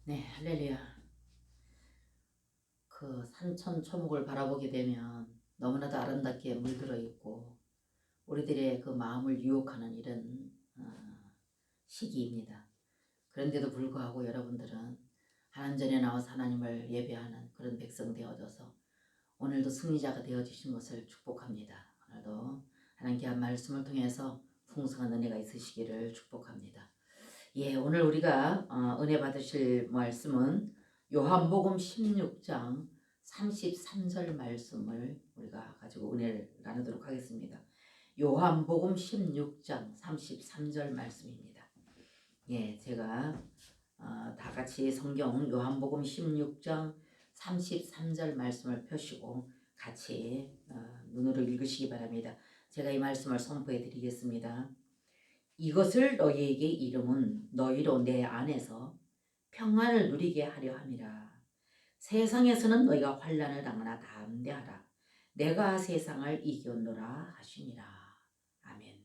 네, 할렐루야. 그 산천초목을 바라보게 되면 너무나도 아름답게 물들어 있고 우리들의 그 마음을 유혹하는 이런 시기입니다. 그런데도 불구하고 여러분들은 하나님전에 나와서 하나님을 예배하는 그런 백성 되어져서 오늘도 승리자가 되어주신 것을 축복합니다. 오늘도 하나님 귀한 말씀을 통해서 풍성한 은혜가 있으시기를 축복합니다. 예, 오늘 우리가 은혜 받으실 말씀은 요한복음 16장 33절 말씀을 우리가 가지고 은혜를 나누도록 하겠습니다. 요한복음 16장 33절 말씀입니다. 예, 제가 다 같이 성경 요한복음 16장 33절 말씀을 펴시고 같이 눈으로 읽으시기 바랍니다. 제가 이 말씀을 선포해 드리겠습니다. 이것을 너희에게 이름은 너희로 내 안에서 평안을 누리게 하려 함이라. 세상에서는 너희가 환난을 당하나 담대하라. 내가 세상을 이겼노라 하시니라. 아멘.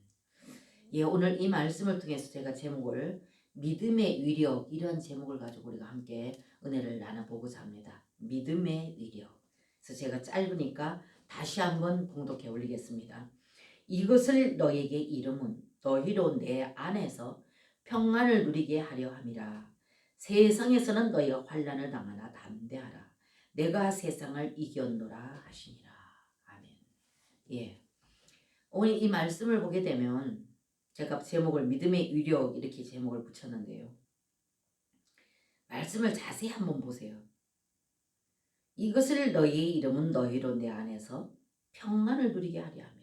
예, 오늘 이 말씀을 통해서 제가 제목을 믿음의 위력, 이런 제목을 가지고 우리가 함께 은혜를 나눠보고자 합니다. 믿음의 위력. 그래서 제가 짧으니까 다시 한번 봉독해 올리겠습니다. 이것을 너희에게 이름은 너희로 내 안에서 평안을 누리게 하려 함이라. 세상에서는 너희가 환난을 당하나 담대하라. 내가 세상을 이겼노라 하시니라. 아멘. 예. 오늘 이 말씀을 보게 되면 제가 제목을 믿음의 위력 이렇게 제목을 붙였는데요. 말씀을 자세히 한번 보세요. 이것을 너희의 이름은 너희로 내 안에서 평안을 누리게 하려 함이라.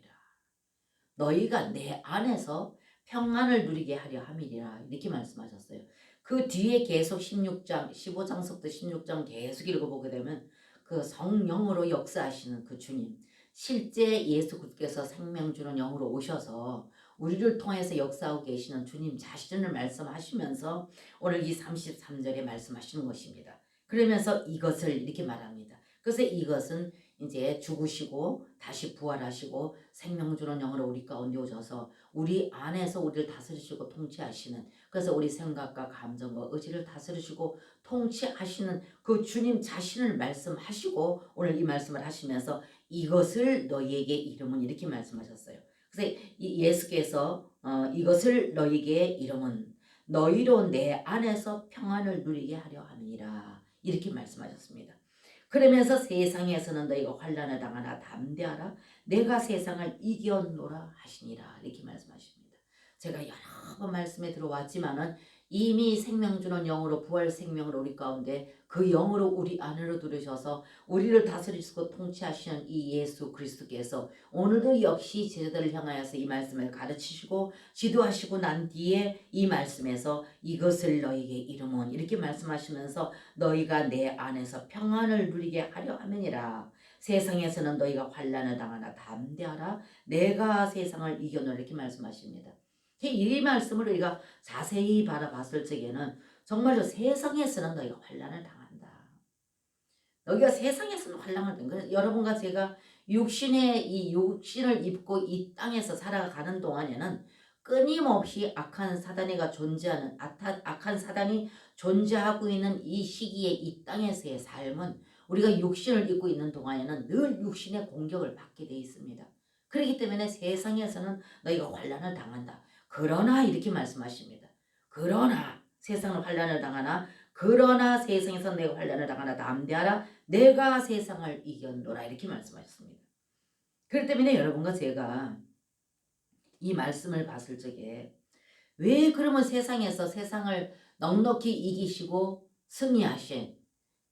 너희가 내 안에서 평안을 누리게 하려 함이라 이렇게 말씀하셨어요. 그 뒤에 계속 16장 15장서부터 16장 계속 읽어보게 되면 그 성령으로 역사하시는 그 주님, 실제 예수 그리스도께서 생명 주는 영으로 오셔서 우리를 통해서 역사하고 계시는 주님 자신을 말씀하시면서 오늘 이 33절에 말씀하시는 것입니다. 그러면서 이것을 이렇게 말합니다. 그래서 이것은 이제 죽으시고 다시 부활하시고 생명 주는 영으로 우리 가운데 오셔서 우리 안에서 우리를 다스리시고 통치하시는, 그래서 우리 생각과 감정과 의지를 다스리시고 통치하시는 그 주님 자신을 말씀하시고 오늘 이 말씀을 하시면서 이것을 너희에게 이름은 이렇게 말씀하셨어요. 그래서 예수께서 이것을 너희에게 이름은 너희로 내 안에서 평안을 누리게 하려 함이니라 이렇게 말씀하셨습니다. 그러면서 세상에서는 너희가 환난을 당하나 담대하라. 내가 세상을 이겼노라 하시니라 이렇게 말씀하십니다. 제가 여러 번 말씀에 들어왔지만은 이미 생명 주는 영으로 부활 생명으로 우리 가운데 그 영으로 우리 안으로 들으셔서 우리를 다스리시고 통치하시는 이 예수 그리스도께서 오늘도 역시 제자들을 향하여서 이 말씀을 가르치시고 지도하시고 난 뒤에 이 말씀에서 이것을 너희에게 이름은 이렇게 말씀하시면서 너희가 내 안에서 평안을 누리게 하려 함이니라. 세상에서는 너희가 환난을 당하나 담대하라. 내가 세상을 이겨노라 이렇게 말씀하십니다. 이 말씀을 우리가 자세히 바라봤을 적에는 정말로 세상에서는 너희가 환난을 당한다. 너희가 세상에서는 환난을 당한다. 여러분과 제가 이 육신을 입고 이 땅에서 살아가는 동안에는 끊임없이 악한 사단이가 존재하는 악한 사단이 존재하고 있는 이 시기에 이 땅에서의 삶은 우리가 육신을 입고 있는 동안에는 늘 육신의 공격을 받게 돼 있습니다. 그렇기 때문에 세상에서는 너희가 환난을 당한다. 그러나 이렇게 말씀하십니다. 그러나 세상을 환난을 당하나 그러나 세상에서 내가 환난을 당하나 담대하라. 내가 세상을 이겼노라 이렇게 말씀하셨습니다. 그렇기 때문에 여러분과 제가 이 말씀을 봤을 적에 왜 그러면 세상에서 세상을 넉넉히 이기시고 승리하신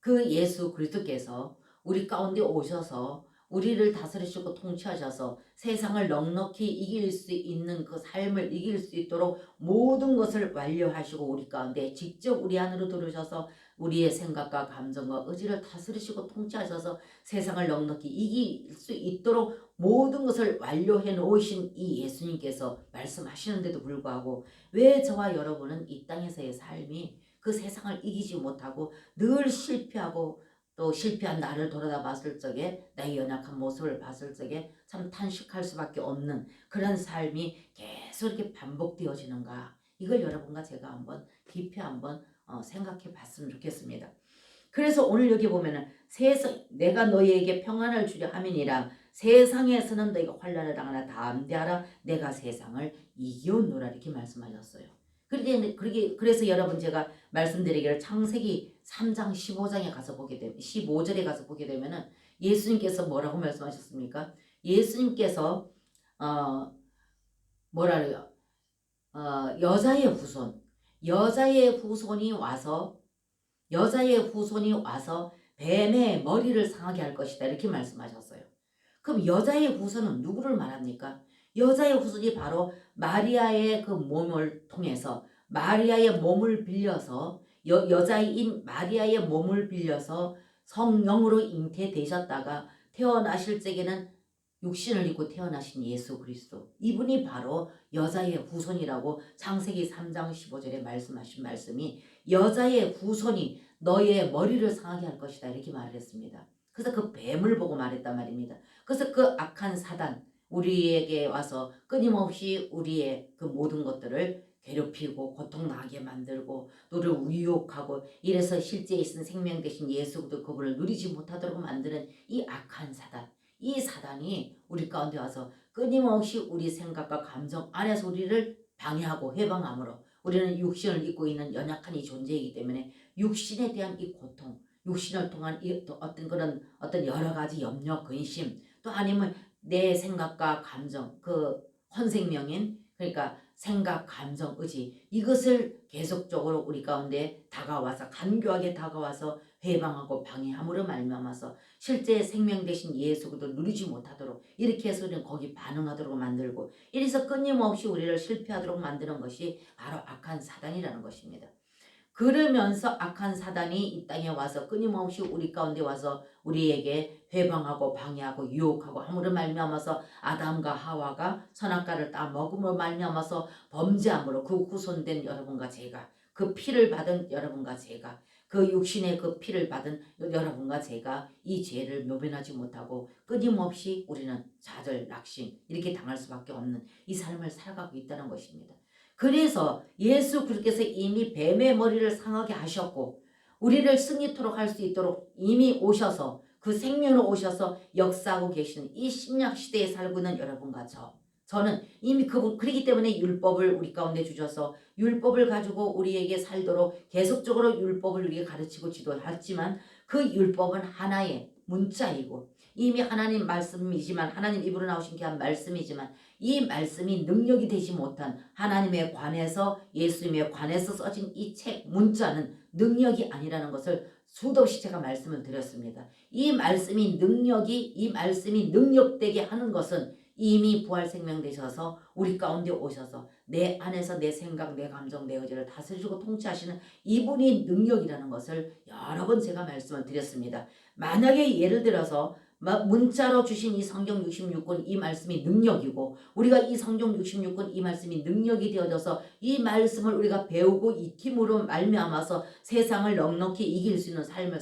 그 예수 그리스도께서 우리 가운데 오셔서 우리를 다스리시고 통치하셔서 세상을 넉넉히 이길 수 있는 그 삶을 이길 수 있도록 모든 것을 완료하시고 우리 가운데 직접 우리 안으로 들어오셔서 우리의 생각과 감정과 의지를 다스리시고 통치하셔서 세상을 넉넉히 이길 수 있도록 모든 것을 완료해 놓으신 이 예수님께서 말씀하시는데도 불구하고 왜 저와 여러분은 이 땅에서의 삶이 그 세상을 이기지 못하고 늘 실패하고 또 실패한 나를 돌아다 봤을 적에 나의 연약한 모습을 봤을 적에 참 탄식할 수밖에 없는 그런 삶이 계속 이렇게 반복되어지는가. 이걸 여러분과 제가 한번 깊이 한번 생각해 봤으면 좋겠습니다. 그래서 오늘 여기 보면은 내가 너희에게 평안을 주려 함이니라. 세상에서는 너희가 환난을 당하나 담대하라. 내가 세상을 이기었노라. 이렇게 말씀하셨어요. 그래서 여러분 제가 말씀드리기를 창세기 3장 15장에 가서 보게 되면 15절에 가서 보게 되면은 예수님께서 뭐라고 말씀하셨습니까? 예수님께서 뭐라래요? 여자의 후손이 와서 뱀의 머리를 상하게 할 것이다. 이렇게 말씀하셨어요. 그럼 여자의 후손은 누구를 말합니까? 여자의 후손이 바로 마리아의 그 몸을 통해서 마리아의 몸을 빌려서 여자인 마리아의 몸을 빌려서 성령으로 잉태되셨다가 태어나실 적에는 육신을 입고 태어나신 예수 그리스도, 이분이 바로 여자의 후손이라고 창세기 3장 15절에 말씀하신 말씀이 여자의 후손이 너의 머리를 상하게 할 것이다 이렇게 말을 했습니다. 그래서 그 뱀을 보고 말했단 말입니다. 그래서 그 악한 사단 우리에게 와서 끊임없이 우리의 그 모든 것들을 괴롭히고 고통나게 만들고 너를 유혹하고 이래서 실제 있은 생명 되신 예수 그분을 누리지 못하도록 만드는 이 악한 사단, 이 사단이 우리 가운데 와서 끊임없이 우리 생각과 감정 안에서 우리를 방해하고 해방함으로 우리는 육신을 입고 있는 연약한 이 존재이기 때문에 육신에 대한 이 고통, 육신을 통한 이 어떤 여러 가지 염려, 근심, 또 아니면 내 생각과 감정, 그 헌생명인 그러니까 생각, 감정, 의지 이것을 계속적으로 우리 가운데 다가와서 간교하게 다가와서 회방하고 방해함으로 말미암아서 실제 생명 되신 예수 그리스도를 누리지 못하도록 이렇게 해서 우리는 거기 반응하도록 만들고 이래서 끊임없이 우리를 실패하도록 만드는 것이 바로 악한 사단이라는 것입니다. 그러면서 악한 사단이 이 땅에 와서 끊임없이 우리 가운데 와서 우리에게 회방하고 방해하고 유혹하고 함으로 말미암아서 아담과 하와가 선악과를 따먹음으로 말미암아서 범죄함으로 그 후손된 여러분과 제가 그 피를 받은 여러분과 제가 그 육신의 그 피를 받은 여러분과 제가 이 죄를 묘변하지 못하고 끊임없이 우리는 좌절, 낙심 이렇게 당할 수밖에 없는 이 삶을 살아가고 있다는 것입니다. 그래서 예수 그리스도께서 이미 뱀의 머리를 상하게 하셨고 우리를 승리토록 할 수 있도록 이미 오셔서 그 생명으로 오셔서 역사하고 계시는 이 신약 시대에 살고 있는 여러분과 저는 이미 그렇기 때문에 율법을 우리 가운데 주셔서 율법을 가지고 우리에게 살도록 계속적으로 율법을 우리에게 가르치고 지도했지만 그 율법은 하나의 문자이고 이미 하나님 말씀이지만 하나님 입으로 나오신 귀한 말씀이지만 이 말씀이 능력이 되지 못한 하나님에 관해서 예수님에 관해서 써진 이 책 문자는 능력이 아니라는 것을 수도 없이 제가 말씀을 드렸습니다. 이 말씀이 능력되게 하는 것은 이미 부활 생명 되셔서 우리 가운데 오셔서 내 안에서 내 생각, 내 감정, 내 의지를 다스리고 통치하시는 이분이 능력이라는 것을 여러 번 제가 말씀을 드렸습니다. 만약에 예를 들어서 문자로 주신 이 성경 66권 이 말씀이 능력이고 우리가 이 성경 66권 이 말씀이 능력이 되어져서 이 말씀을 우리가 배우고 익힘으로 말미암아서 세상을 넉넉히 이길 수 있는 삶을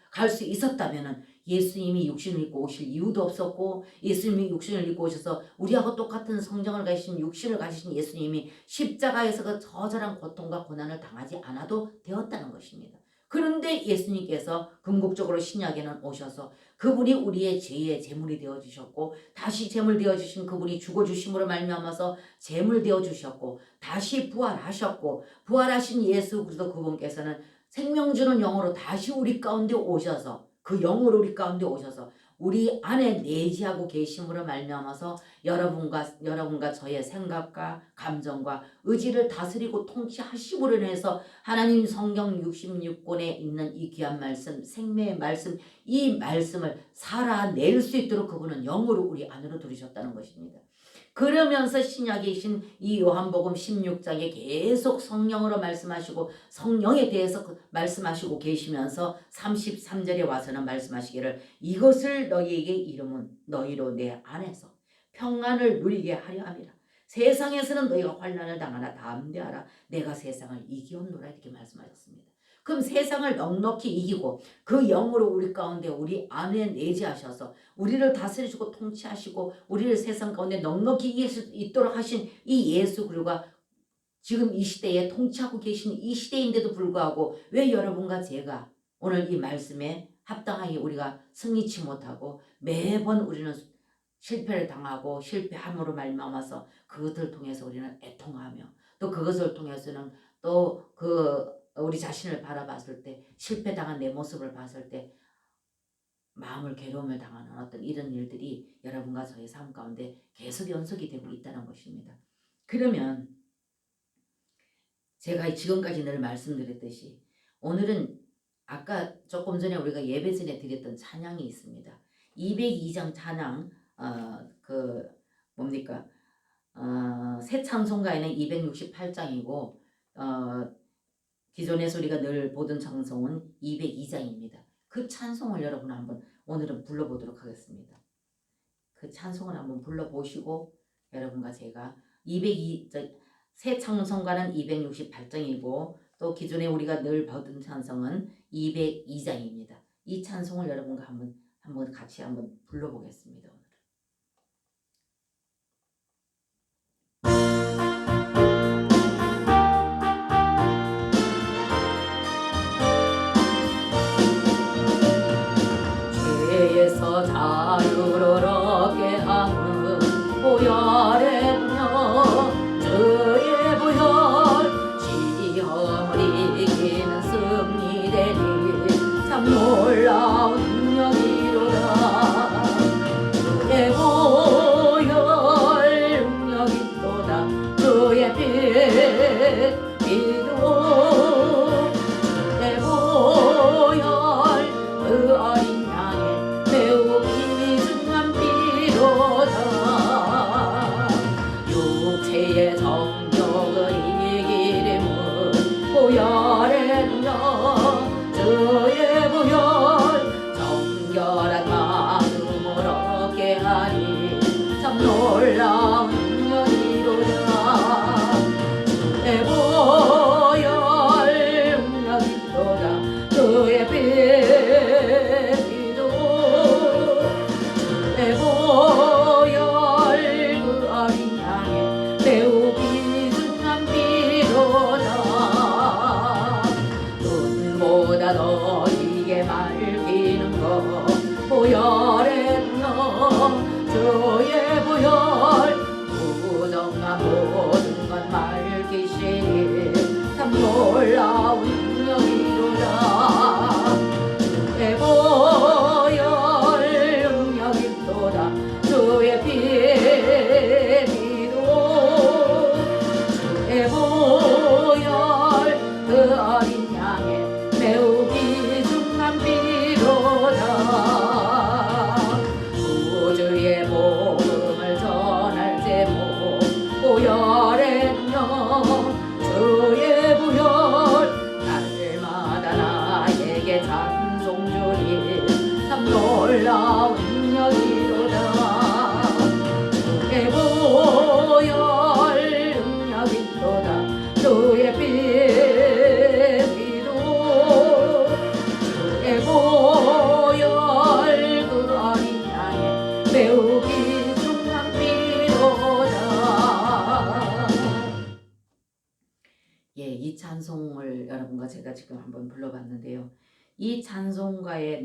갈 수 있었다면 예수님이 육신을 입고 오실 이유도 없었고 예수님이 육신을 입고 오셔서 우리하고 똑같은 성정을 가지신 육신을 가지신 예수님이 십자가에서 그 저절한 고통과 고난을 당하지 않아도 되었다는 것입니다. 그런데 예수님께서 궁극적으로 신약에는 오셔서 그분이 우리의 죄의 제물이 되어주셨고 다시 제물 되어주신 그분이 죽어주심으로 말미암아서 제물 되어주셨고 다시 부활하셨고 부활하신 예수 그리스도 그분께서는 생명 주는 영으로 다시 우리 가운데 오셔서 그 영으로 우리 가운데 오셔서 우리 안에 내지하고 계심으로 말미암아서 여러분과 저의 생각과 감정과 의지를 다스리고 통치하심으로 인해서 하나님 성경 66권에 있는 이 귀한 말씀, 생명의 말씀, 이 말씀을 살아낼 수 있도록 그분은 영으로 우리 안으로 들이셨다는 것입니다. 그러면서 신약이신 이 요한복음 16장에 계속 성령으로 말씀하시고 성령에 대해서 말씀하시고 계시면서 33절에 와서는 말씀하시기를 이것을 너희에게 이름은 너희로 내 안에서 평안을 누리게 하려 함이라. 세상에서는 너희가 환난을 당하나 담대하라. 내가 세상을 이기었노라. 이렇게 말씀하셨습니다. 그럼 세상을 넉넉히 이기고 그 영으로 우리 가운데 우리 안에 내재하셔서 우리를 다스리시고 통치하시고 우리를 세상 가운데 넉넉히 이길 수 있도록 하신 이 예수 그리스도가 지금 이 시대에 통치하고 계신 이 시대인데도 불구하고 왜 여러분과 제가 오늘 이 말씀에 합당하게 우리가 승리치 못하고 매번 우리는 실패를 당하고 실패함으로 말미암아서 그것을 통해서 우리는 애통하며 또 그것을 통해서는 또 그 우리 자신을 바라봤을 때 실패당한 내 모습을 봤을 때 마음을 괴로움을 당하는 어떤 이런 일들이 여러분과 저의 삶 가운데 계속 연속이 되고 있다는 것입니다. 그러면 제가 지금까지 늘 말씀드렸듯이 오늘은 아까 조금 전에 우리가 예배 전에 드렸던 찬양이 있습니다. 202장 찬양 그 뭡니까? 새 찬송가에는 268장이고 기존에서 우리가 늘 보던 찬송은 202장입니다. 그 찬송을 여러분 한번 오늘은 불러보도록 하겠습니다. 그 찬송을 한번 불러보시고 여러분과 제가 새 찬송가는 268장이고 또 기존에 우리가 늘 보던 찬송은 202장입니다. 이 찬송을 여러분과 한번 같이 한번 불러보겠습니다. 죄에서 자유를 얻게 하는 보혈의 능력 주의 보혈 시험을 이기는 승리되니 참 놀라운 능력이로다. 주의 보혈 능력이 또다. 주의 피 믿어 주의 보혈 그 어린 양의 매우 귀중한 피로다. 육체의 정욕을 이기림은 보혈의 능력 주의 보혈 정결한 마음을 얻게 하니 참 놀라운 능력이로다. 주의 보혈 능력이 또다. 주의 피 주의 보혈 그 어린 양의 매우 귀중한 피로다. 눈보다 더 이게 밝히는 것 보혈의 능력 주의 보혈 부정한 모든 것 밝히시니 참 놀라운 능력이로다. 주의 보혈 능력이 또다. 주의 피 믿어 주의 보혈 그 어린 양의 매우 귀중한 피로다. 구주의 복음을 전할 제목 보혈의 능력 주의 보혈 날마다 나에게 찬송 주니 참 놀라운 능력이로다. 주의 보혈 능력이 또다. 주의 피 믿어 주의 보혈 그 어린 양의 매우 귀중한 피로다. 예, 이 찬송을 여러분과 제가 지금 한번 불러봤는데요. 이 찬송가의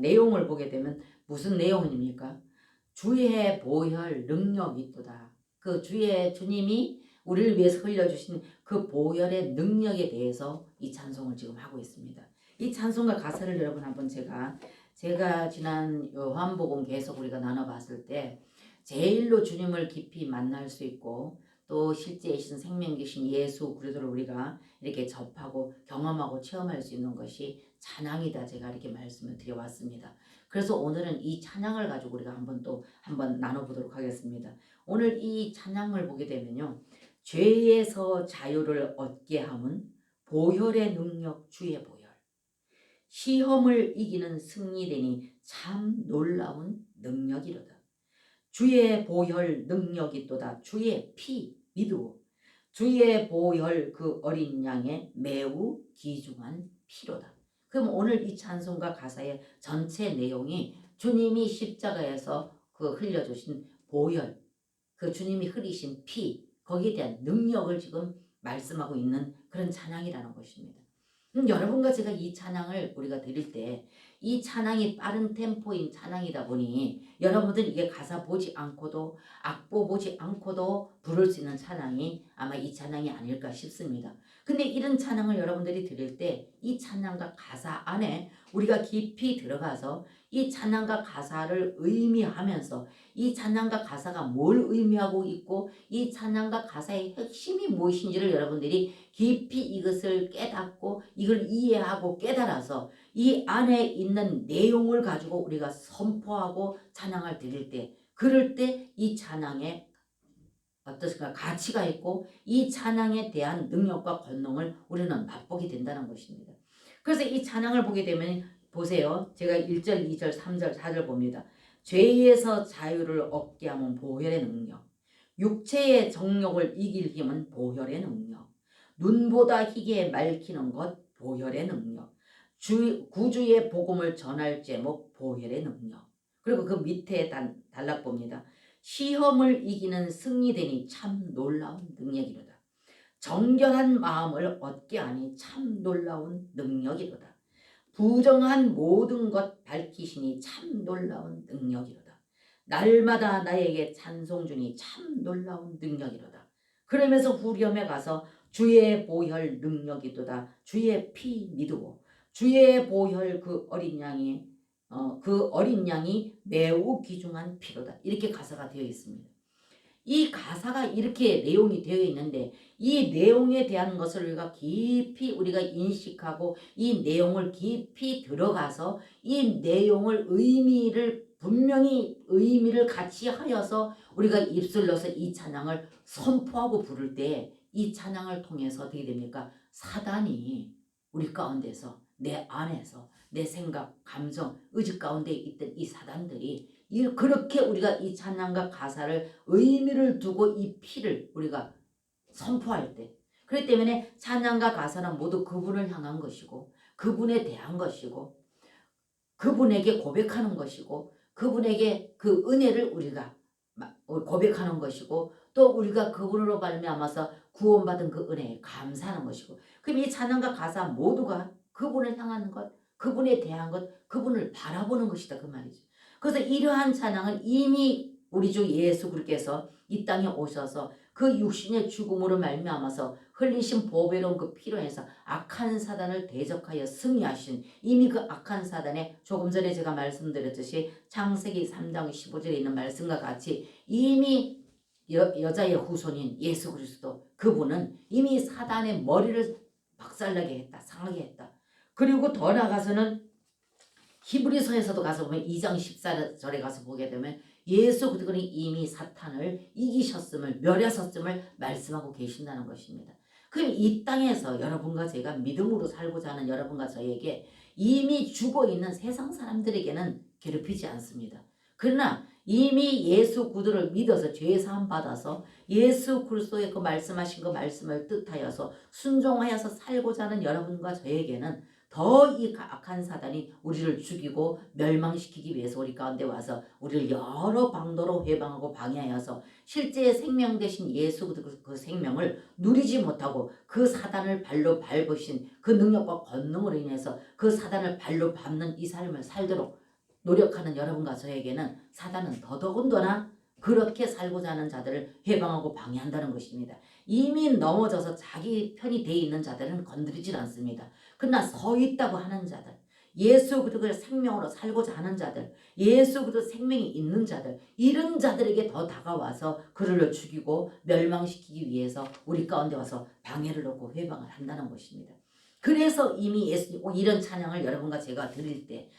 내용을 보게 되면 무슨 내용입니까? 주의 보혈 능력이 있도다. 그 주의 주님이 우리를 위해서 흘려주신 그 보혈의 능력에 대해서 이 찬송을 지금 하고 있습니다. 이 찬송가 가사를 여러분 한번 제가 지난 요한복음 계속 우리가 나눠봤을 때 제일로 주님을 깊이 만날 수 있고 또 실제이신 생명이신 예수 그리스도를 우리가 이렇게 접하고 경험하고 체험할 수 있는 것이 찬양이다. 제가 이렇게 말씀을 드려왔습니다. 그래서 오늘은 이 찬양을 가지고 우리가 한번 나눠보도록 하겠습니다. 오늘 이 찬양을 보게 되면요. 죄에서 자유를 얻게 함은 보혈의 능력 주의 보혈. 시험을 이기는 승리되니 참 놀라운 능력이로다. 주의 보혈 능력이 또다. 주의 피 믿으오. 주의 보혈 그 어린 양의 매우 귀중한 피로다. 그럼 오늘 이 찬송가 가사의 전체 내용이 주님이 십자가에서 그 흘려주신 보혈, 그 주님이 흘리신 피, 거기에 대한 능력을 지금 말씀하고 있는 그런 찬양이라는 것입니다. 여러분과 제가 이 찬양을 우리가 드릴 때 이 찬양이 빠른 템포인 찬양이다 보니 여러분들 이게 가사 보지 않고도 악보 보지 않고도 부를 수 있는 찬양이 아마 이 찬양이 아닐까 싶습니다. 근데 이런 찬양을 여러분들이 드릴 때 이 찬양과 가사 안에 우리가 깊이 들어가서 이 찬양과 가사를 의미하면서 이 찬양과 가사가 뭘 의미하고 있고 이 찬양과 가사의 핵심이 무엇인지를 여러분들이 깊이 이것을 깨닫고 이걸 이해하고 깨달아서 이 안에 있는 내용을 가지고 우리가 선포하고 찬양을 드릴 때 그럴 때 이 찬양에 어떻습니까? 가치가 있고 이 찬양에 대한 능력과 권능을 우리는 맛보게 된다는 것입니다. 그래서 이 찬양을 보게 되면 보세요. 제가 1절, 2절, 3절, 4절 봅니다. 죄에서 자유를 얻게 하면 보혈의 능력, 육체의 정욕을 이길 힘은 보혈의 능력, 눈보다 희게 맑히는 것 보혈의 능력, 구주의 복음을 전할 제목 보혈의 능력. 그리고 그 밑에 단락 봅니다. 시험을 이기는 승리되니 참 놀라운 능력이로다. 정결한 마음을 얻게 하니 참 놀라운 능력이로다. 부정한 모든 것 밝히시니 참 놀라운 능력이로다. 날마다 나에게 찬송 주니 참 놀라운 능력이로다. 그러면서 후렴에 가서 주의 보혈 능력이도다. 주의 피 믿고 주의 보혈 그 어린 양이 매우 귀중한 피로다. 이렇게 가사가 되어 있습니다. 이 가사가 이렇게 내용이 되어 있는데 이 내용에 대한 것을 우리가 인식하고 이 내용을 깊이 들어가서 이 내용을 분명히 의미를 같이 하여서 우리가 입술로서 이 찬양을 선포하고 부를 때 이 찬양을 통해서 어떻게 됩니까? 사단이 우리 가운데서 내 안에서 내 생각, 감정, 의지 가운데 있던 이 사단들이 그렇게 우리가 이 찬양과 가사를 의미를 두고 이 피를 우리가 선포할 때 그렇기 때문에 찬양과 가사는 모두 그분을 향한 것이고 그분에 대한 것이고 그분에게 고백하는 것이고 그분에게 그 은혜를 우리가 고백하는 것이고 또 우리가 그분으로 말미암아서 구원받은 그 은혜에 감사하는 것이고 그럼 이 찬양과 가사 모두가 그분을 향하는 것, 그분에 대한 것, 그분을 바라보는 것이다 그 말이죠. 그래서 이러한 찬양은 이미 우리 주 예수 그리스도께서 이 땅에 오셔서 그 육신의 죽음으로 말미암아서 흘리신 보배로운 그 피로 해서 악한 사단을 대적하여 승리하신 이미 그 악한 사단에 조금 전에 제가 말씀드렸듯이 창세기 3장 15절에 있는 말씀과 같이 이미 여자의 후손인 예수 그리스도 그분은 이미 사단의 머리를 박살나게 했다. 상하게 했다. 그리고 더 나아가서는 히브리서에서도 가서 보면 2장 14절에 가서 보게 되면 예수 그리스도는 이미 사탄을 이기셨음을 멸하셨음을 말씀하고 계신다는 것입니다. 그럼 이 땅에서 여러분과 제가 믿음으로 살고자 하는 여러분과 저에게 이미 죽어있는 세상 사람들에게는 괴롭히지 않습니다. 그러나 이미 예수 그리스도를 믿어서 죄 사함 받아서 예수 그리스도의 그 말씀하신 그 말씀을 뜻하여서 순종하여서 살고자 하는 여러분과 저에게는 더 이 악한 사단이 우리를 죽이고 멸망시키기 위해서 우리 가운데 와서 우리를 여러 방도로 회방하고 방해하여서 실제 생명 되신 예수 그 생명을 누리지 못하고 그 사단을 발로 밟으신 그 능력과 권능으로 인해서 그 사단을 발로 밟는 이 삶을 살도록 노력하는 여러분과 저에게는 사단은 더더군다나 그렇게 살고자 하는 자들을 해방하고 방해한다는 것입니다. 이미 넘어져서 자기 편이 돼 있는 자들은 건드리질 않습니다. 그러나 서 있다고 하는 자들, 예수 그리스도의 생명으로 살고자 하는 자들, 예수 그리스도 생명이 있는 자들, 이런 자들에게 더 다가와서 그를 죽이고 멸망시키기 위해서 우리 가운데 와서 방해를 놓고 회방을 한다는 것입니다. 그래서 이미 이런 찬양을 여러분과 제가 드릴 때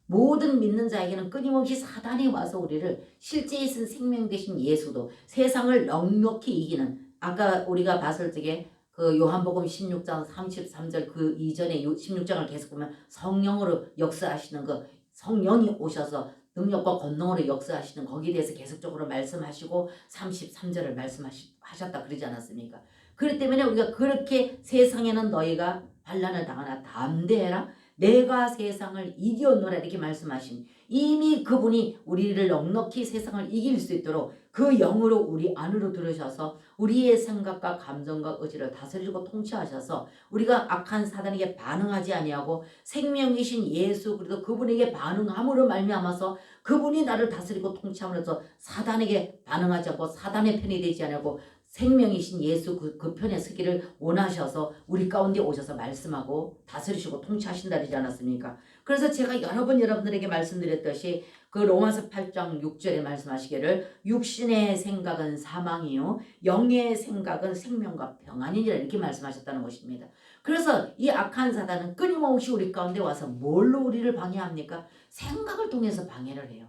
모든 믿는 자에게는 끊임없이 사단이 와서 우리를 실제 있은 생명 되신 예수도 세상을 넉넉히 이기는 아까 우리가 봤을 적에 그 요한복음 16장 33절 그 이전에 16장을 계속 보면 성령으로 역사하시는 그 성령이 오셔서 능력과 권능으로 역사하시는 거기에 대해서 계속적으로 말씀하시고 33절을 말씀하셨다 그러지 않았습니까? 그렇기 때문에 우리가 그렇게 세상에는 너희가 환난을 당하나 담대해라 내가 세상을 이겼노라 이렇게 말씀하신 이미 그분이 우리를 넉넉히 세상을 이길 수 있도록 그 영으로 우리 안으로 들으셔서 우리의 생각과 감정과 의지를 다스리고 통치하셔서 우리가 악한 사단에게 반응하지 아니하고 생명이신 예수 그리스도 그분에게 반응함으로 말미암아서 그분이 나를 다스리고 통치함으로써 사단에게 반응하지 않고 사단의 편이 되지 않고 생명이신 예수 그 편에 서기를 원하셔서 우리 가운데 오셔서 말씀하고 다스리시고 통치하신다 그러지 않았습니까? 그래서 제가 여러 번 여러분들에게 말씀드렸듯이 그 로마서 8장 6절에 말씀하시기를 육신의 생각은 사망이요 영의 생각은 생명과 평안이니라 이렇게 말씀하셨다는 것입니다. 그래서 이 악한 사단은 끊임없이 우리 가운데 와서 뭘로 우리를 방해합니까? 생각을 통해서 방해를 해요.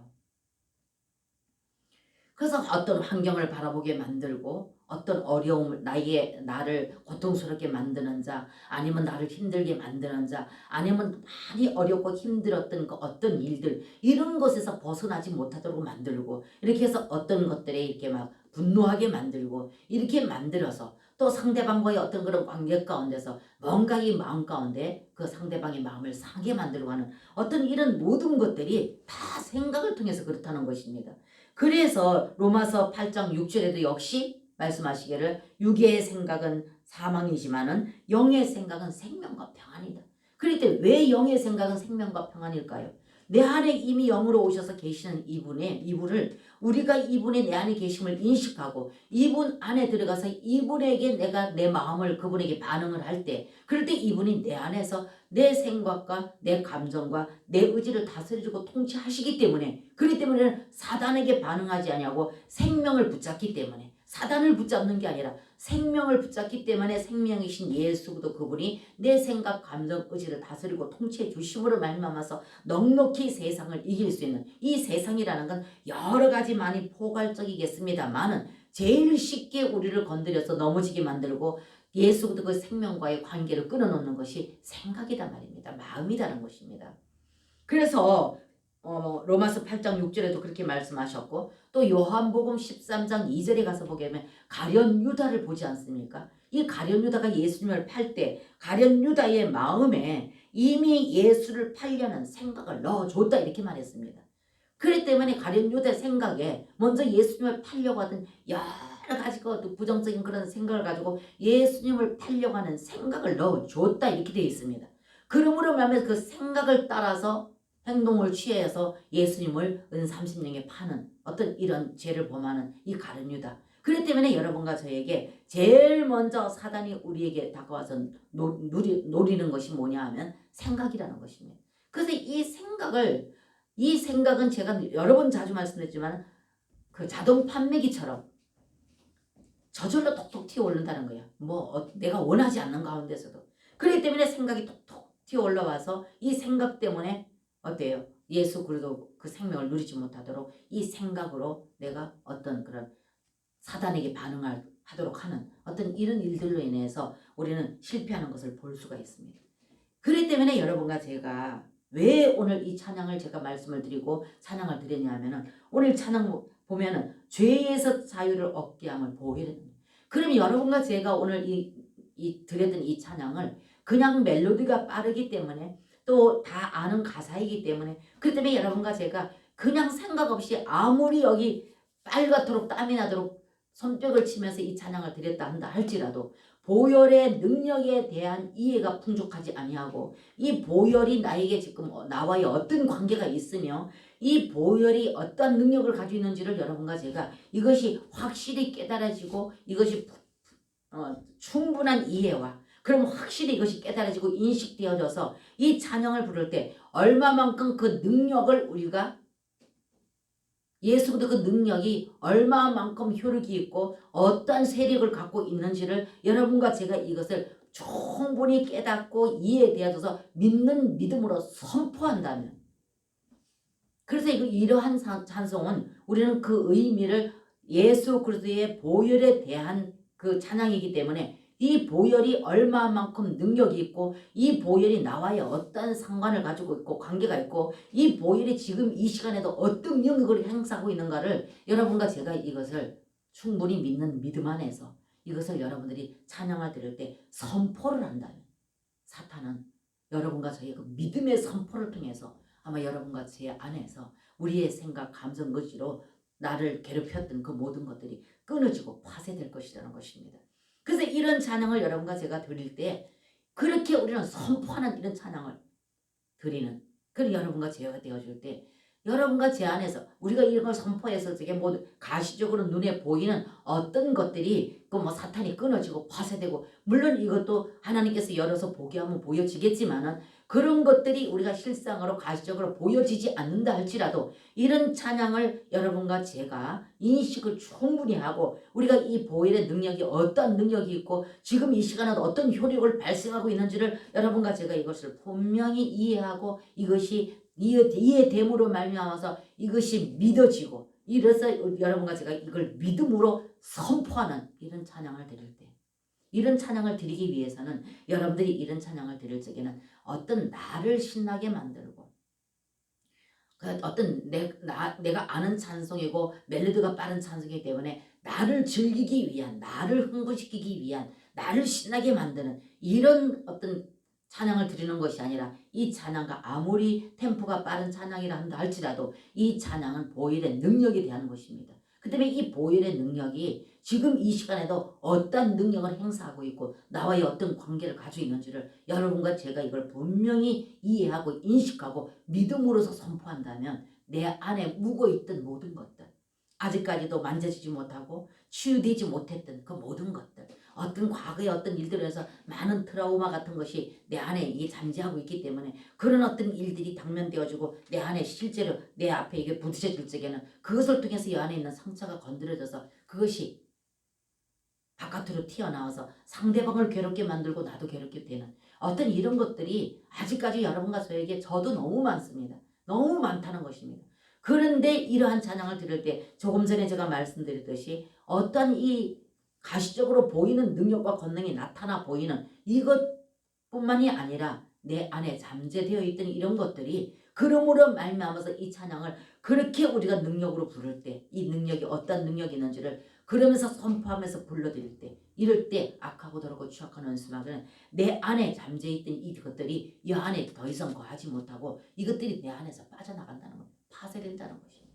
그래서 어떤 환경을 바라보게 만들고 어떤 어려움을 나를 고통스럽게 만드는 자 아니면 나를 힘들게 만드는 자 아니면 많이 어렵고 힘들었던 그 어떤 일들 이런 것에서 벗어나지 못하도록 만들고 이렇게 해서 어떤 것들에 이렇게 막 분노하게 만들고 이렇게 만들어서 또 상대방과의 어떤 그런 관계 가운데서 뭔가 이 마음 가운데 그 상대방의 마음을 상하게 만들고 하는 어떤 이런 모든 것들이 다 생각을 통해서 그렇다는 것입니다. 그래서 로마서 8장 6절에도 역시 말씀하시기를 육의 생각은 사망이지만은 영의 생각은 생명과 평안이다. 그럴 때 왜 영의 생각은 생명과 평안일까요? 내 안에 이미 영으로 오셔서 계시는 이분을 우리가 이분의 내 안에 계심을 인식하고 이분 안에 들어가서 이분에게 내가 내 마음을 그분에게 반응을 할 때 그럴 때 이분이 내 안에서 내 생각과 내 감정과 내 의지를 다스리고 통치하시기 때문에 그렇기 때문에 사단에게 반응하지 아니하고 생명을 붙잡기 때문에 사단을 붙잡는 게 아니라 생명을 붙잡기 때문에 생명이신 예수도 그분이 내 생각, 감정, 의지를 다스리고 통치해 주심으로 말미암아서 넉넉히 세상을 이길 수 있는 이 세상이라는 건 여러 가지 많이 포괄적이겠습니다만은 제일 쉽게 우리를 건드려서 넘어지게 만들고 예수 그 생명과의 관계를 끊어놓는 것이 생각이란 말입니다. 마음이라는 것입니다. 그래서 로마서 8장 6절에도 그렇게 말씀하셨고 또 요한복음 13장 2절에 가서 보게 되면 가룟 유다를 보지 않습니까? 이 가룟 유다가 예수님을 팔 때 가룟 유다의 마음에 이미 예수를 팔려는 생각을 넣어줬다 이렇게 말했습니다. 그렇기 때문에 가룟 유다의 생각에 먼저 예수님을 팔려고 하던 여러 가지 부정적인 그런 생각을 가지고 예수님을 팔려고 하는 생각을 넣어줬다 이렇게 되어 있습니다. 그러므로 말하면 그 생각을 따라서 행동을 취해서 예수님을 은 30년에 파는 어떤 이런 죄를 범하는 이 가룟 유다. 그렇기 때문에 여러분과 저에게 제일 먼저 사단이 우리에게 다가와서 노리는 것이 뭐냐 하면 생각이라는 것입니다. 그래서 이 생각은 제가 여러 번 자주 말씀드렸지만 그 자동 판매기처럼 저절로 톡톡 튀어오른다는 거예요. 내가 원하지 않는 가운데서도. 그렇기 때문에 생각이 톡톡 튀어올라와서 이 생각 때문에 어때요? 예수 그리스도 그 생명을 누리지 못하도록 이 생각으로 내가 어떤 그런 사단에게 반응하도록 하는 어떤 이런 일들로 인해서 우리는 실패하는 것을 볼 수가 있습니다. 그렇기 때문에 여러분과 제가 왜 오늘 이 찬양을 제가 말씀을 드리고 찬양을 드렸냐 하면은 오늘 찬양 보면은 죄에서 자유를 얻게 함을 보호해야 됩니다. 그럼 여러분과 제가 오늘 드렸던 이 찬양을 그냥 멜로디가 빠르기 때문에 또 다 아는 가사이기 때문에 그렇기 때문에 여러분과 제가 그냥 생각 없이 아무리 여기 빨갛도록 땀이 나도록 손뼉을 치면서 이 찬양을 드렸다 한다 할지라도 보혈의 능력에 대한 이해가 풍족하지 아니하고 이 보혈이 나에게 지금 나와의 어떤 관계가 있으며 이 보혈이 어떤 능력을 가지고 있는지를 여러분과 제가 이것이 확실히 깨달아지고 이것이 충분한 이해와 그럼 확실히 이것이 깨달아지고 인식되어져서 이 찬양을 부를 때 얼마만큼 그 능력을 우리가 예수도 그 능력이 얼마만큼 효력이 있고 어떤 세력을 갖고 있는지를 여러분과 제가 이것을 충분히 깨닫고 이해되어져서 믿는 믿음으로 선포한다면 그래서 이러한 찬송은 우리는 그 의미를 예수 그리스도의 보혈에 대한 그 찬양이기 때문에 이 보혈이 얼마만큼 능력이 있고 이 보혈이 나와의 어떤 상관을 가지고 있고 관계가 있고 이 보혈이 지금 이 시간에도 어떤 영역을 행사하고 있는가를 여러분과 제가 이것을 충분히 믿는 믿음 안에서 이것을 여러분들이 찬양을 드릴 때 선포를 한다면 사탄은 여러분과 저희의 그 믿음의 선포를 통해서 아마 여러분과 제 안에서 우리의 생각, 감정, 의지로 나를 괴롭혔던 그 모든 것들이 끊어지고 파쇄될 것이라는 것입니다. 그래서 이런 찬양을 여러분과 제가 드릴 때 그렇게 우리는 선포하는 이런 찬양을 드리는 그런 여러분과 제가 되어줄 때 여러분과 제 안에서 우리가 이런 걸 선포해서 저게 뭐 가시적으로 눈에 보이는 어떤 것들이 그 뭐 사탄이 끊어지고 파쇄되고 물론 이것도 하나님께서 열어서 보게 하면 보여지겠지만은 그런 것들이 우리가 실상으로 가시적으로 보여지지 않는다 할지라도 이런 찬양을 여러분과 제가 인식을 충분히 하고 우리가 이 보혈의 능력이 어떤 능력이 있고 지금 이 시간에 어떤 효력을 발생하고 있는지를 여러분과 제가 이것을 분명히 이해하고 이것이 이해됨으로 말미암아서 이것이 믿어지고 이래서 여러분과 제가 이걸 믿음으로 선포하는 이런 찬양을 드릴 때 이런 찬양을 드리기 위해서는 여러분들이 이런 찬양을 드릴 적에는 어떤 나를 신나게 만들고 어떤 내가 아는 찬송이고 멜로디가 빠른 찬송이기 때문에 나를 즐기기 위한 나를 흥분시키기 위한 나를 신나게 만드는 이런 어떤 찬양을 드리는 것이 아니라 이 찬양과 아무리 템포가 빠른 찬양이라 한다 할지라도 이 찬양은 보혈의 능력에 대한 것입니다. 그 때문에 이 보혈의 능력이 지금 이 시간에도 어떤 능력을 행사하고 있고 나와의 어떤 관계를 가지고 있는지를 여러분과 제가 이걸 분명히 이해하고 인식하고 믿음으로서 선포한다면 내 안에 묵어있던 모든 것들 아직까지도 만져지지 못하고 치유되지 못했던 그 모든 것들 어떤 과거의 어떤 일들을 해서 많은 트라우마 같은 것이 내 안에 이게 잠재하고 있기 때문에 그런 어떤 일들이 당면되어지고 내 안에 실제로 내 앞에 이게 부딪혀질 적에는 그것을 통해서 이 안에 있는 상처가 건드려져서 그것이 바깥으로 튀어나와서 상대방을 괴롭게 만들고 나도 괴롭게 되는 어떤 이런 것들이 아직까지 여러분과 저에게 저도 너무 많습니다. 너무 많다는 것입니다. 그런데 이러한 찬양을 들을 때 조금 전에 제가 말씀드렸듯이 어떤 이 가시적으로 보이는 능력과 권능이 나타나 보이는 이것뿐만이 아니라 내 안에 잠재되어 있던 이런 것들이 그러므로 말미암아서 이 찬양을 그렇게 우리가 능력으로 부를 때 이 능력이 어떤 능력이 있는지를 그러면서 선포하면서 불러드릴 때 이럴 때 악하고 더럽고 추악한 원수막은 내 안에 잠재있던 이것들이 이 안에 더 이상 거하지 못하고 이것들이 내 안에서 빠져나간다는 겁니다. 파쇄된다는 것입니다.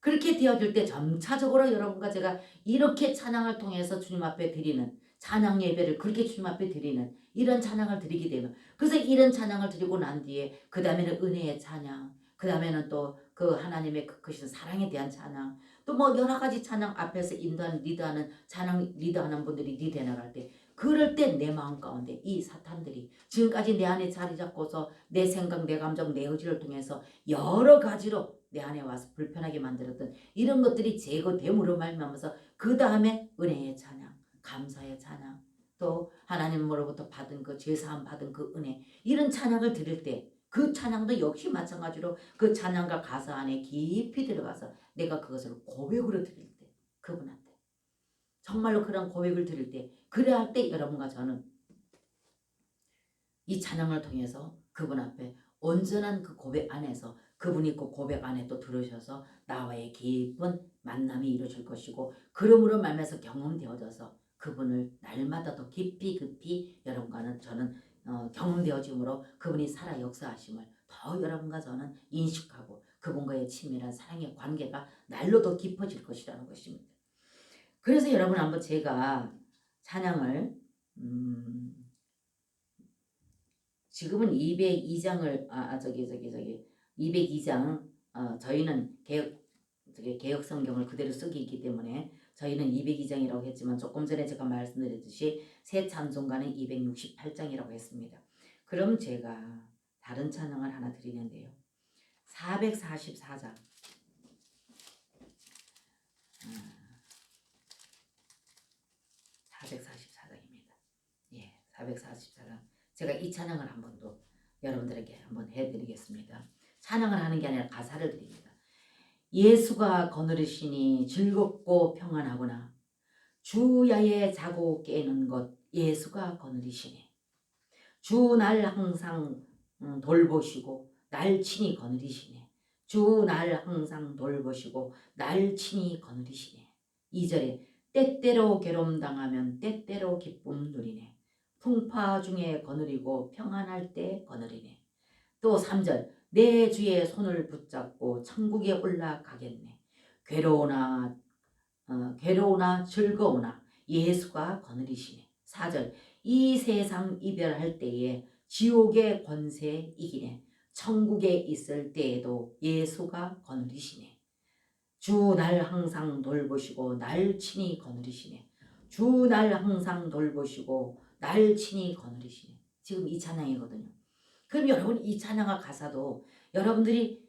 그렇게 되어질 때 점차적으로 여러분과 제가 이렇게 찬양을 통해서 주님 앞에 드리는 찬양 예배를 그렇게 주님 앞에 드리는 이런 찬양을 드리게 되면 그래서 이런 찬양을 드리고 난 뒤에 그 다음에는 은혜의 찬양 그 다음에는 또 그 하나님의 그 크신 사랑에 대한 찬양 또 뭐 여러 가지 찬양 앞에서 인도하는 리드하는 찬양 리드하는 분들이 리드해 나갈 때 그럴 때 내 마음 가운데 이 사탄들이 지금까지 내 안에 자리 잡고서 내 생각 내 감정 내 의지를 통해서 여러 가지로 내 안에 와서 불편하게 만들었던 이런 것들이 제거됨으로 말미암아서 그 다음에 은혜의 찬양 감사의 찬양 또 하나님으로부터 받은 그 죄사함 받은 그 은혜 이런 찬양을 드릴 때 그 찬양도 역시 마찬가지로 그 찬양과 가사 안에 깊이 들어가서 내가 그것을 고백으로 드릴 때 그분한테 정말로 그런 고백을 드릴 때 그래야 할 때 여러분과 저는 이 찬양을 통해서 그분 앞에 온전한 그 고백 안에서 그분이 그 고백 안에 또 들으셔서 나와의 깊은 만남이 이루어질 것이고 그러므로 말면서 경험되어져서 그분을 날마다 더 깊이 여러분과는 저는 경험되어짐으로 그분이 살아 역사하심을 더 여러분과 저는 인식하고 그분과의 친밀한 사랑의 관계가 날로 더 깊어질 것이라는 것입니다. 그래서 여러분 한번 제가 찬양을 지금은 202장을 202장 저희는 개혁 성경을 그대로 쓰기이기 때문에 저희는 202장이라고 했지만 조금 전에 제가 말씀드렸듯이 새 찬송가는 268장이라고 했습니다. 그럼 제가 다른 찬양을 하나 드리는데요. 444장 444장입니다. 예, 444장 제가 이 찬양을 한 번 더 여러분들에게 한번 해드리겠습니다. 찬양을 하는 게 아니라 가사를 드립니다. 예수가 거느리시니 즐겁고 평안하구나. 주야에 자고 깨는 것 예수가 거느리시니 주 날 항상 돌보시고 날 친히 거느리시네. 주 날 항상 돌보시고 날 친히 거느리시네. 2절에 때때로 괴로움당하면 때때로 기쁨 누리네. 풍파 중에 거느리고 평안할 때 거느리네. 또 3절 내 주의 손을 붙잡고 천국에 올라가겠네. 괴로우나 괴로우나 즐거우나 예수가 거느리시네. 4절 이 세상 이별할 때에 지옥의 권세 이기네. 천국에 있을 때에도 예수가 거느리시네. 주 날 항상 돌보시고 날 친히 거느리시네. 주 날 항상 돌보시고 날 친히 거느리시네. 지금 이 찬양이거든요. 그럼 여러분 이 찬양과 가사도 여러분들이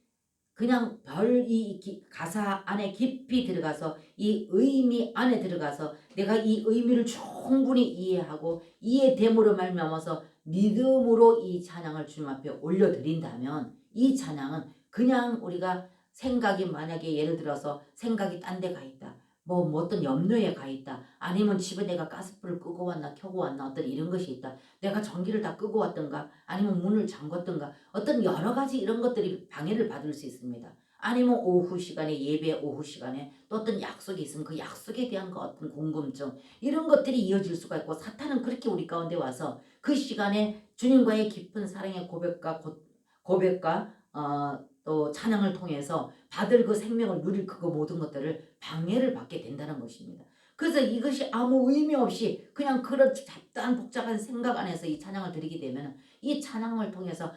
그냥 이 가사 안에 깊이 들어가서 이 의미 안에 들어가서 내가 이 의미를 충분히 이해하고 이해됨으로 말미암아서 믿음으로 이 찬양을 주님 앞에 올려드린다면 이 찬양은 그냥 우리가 생각이 만약에 예를 들어서 생각이 딴 데 가 있다. 뭐 어떤 염려에 가 있다. 아니면 집에 내가 가스불을 끄고 왔나 켜고 왔나 어떤 이런 것이 있다. 내가 전기를 다 끄고 왔던가 아니면 문을 잠궜던가 어떤 여러 가지 이런 것들이 방해를 받을 수 있습니다. 아니면 오후 시간에 예배 오후 시간에 또 어떤 약속이 있으면 그 약속에 대한 어떤 궁금증 이런 것들이 이어질 수가 있고 사탄은 그렇게 우리 가운데 와서 그 시간에 주님과의 깊은 사랑의 고백과 또 찬양을 통해서 받을 그 생명을 누릴 그 모든 것들을 방해를 받게 된다는 것입니다. 그래서 이것이 아무 의미 없이 그냥 그런 잡다한 복잡한 생각 안에서 이 찬양을 드리게 되면 이 찬양을 통해서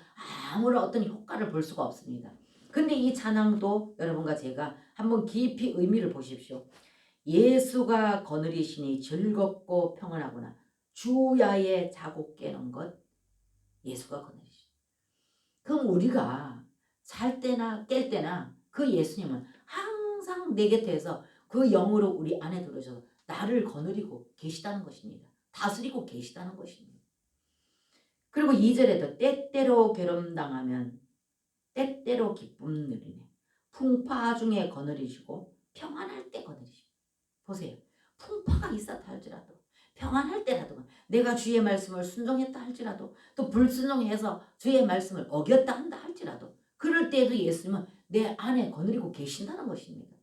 아무런 어떤 효과를 볼 수가 없습니다. 근데 이 찬양도 여러분과 제가 한번 깊이 의미를 보십시오. 예수가 거느리시니 즐겁고 평안하구나. 주야의 자고 깨는 것 예수가 거느리시니. 그럼 우리가 잘 때나 깰 때나 그 예수님은 항상 내 곁에서 그 영으로 우리 안에 들어오셔서 나를 거느리고 계시다는 것입니다. 다스리고 계시다는 것입니다. 그리고 2절에도 때때로 괴롭당하면 때때로 기쁨 누리네. 풍파 중에 거느리시고 평안할 때 거느리시고. 보세요. 풍파가 있었다 할지라도 평안할 때라도 내가 주의 말씀을 순종했다 할지라도 또 불순종해서 주의 말씀을 어겼다 한다 할지라도 그럴 때에도 예수님은 내 안에 거느리고 계신다는 것입니다.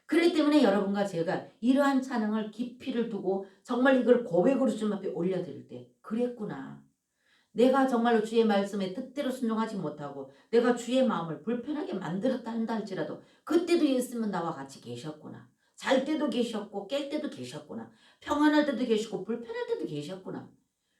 그렇기 때문에 여러분과 제가 이러한 찬양을 깊이를 두고 정말 이걸 고백으로 주님 앞에 올려드릴 때 그랬구나. 내가 정말로 주의 말씀에 뜻대로 순종하지 못하고 내가 주의 마음을 불편하게 만들었다 한다 할지라도 그때도 예수님은 나와 같이 계셨구나. 잘 때도 계셨고 깰 때도 계셨구나. 평안할 때도 계시고 불편할 때도 계셨구나.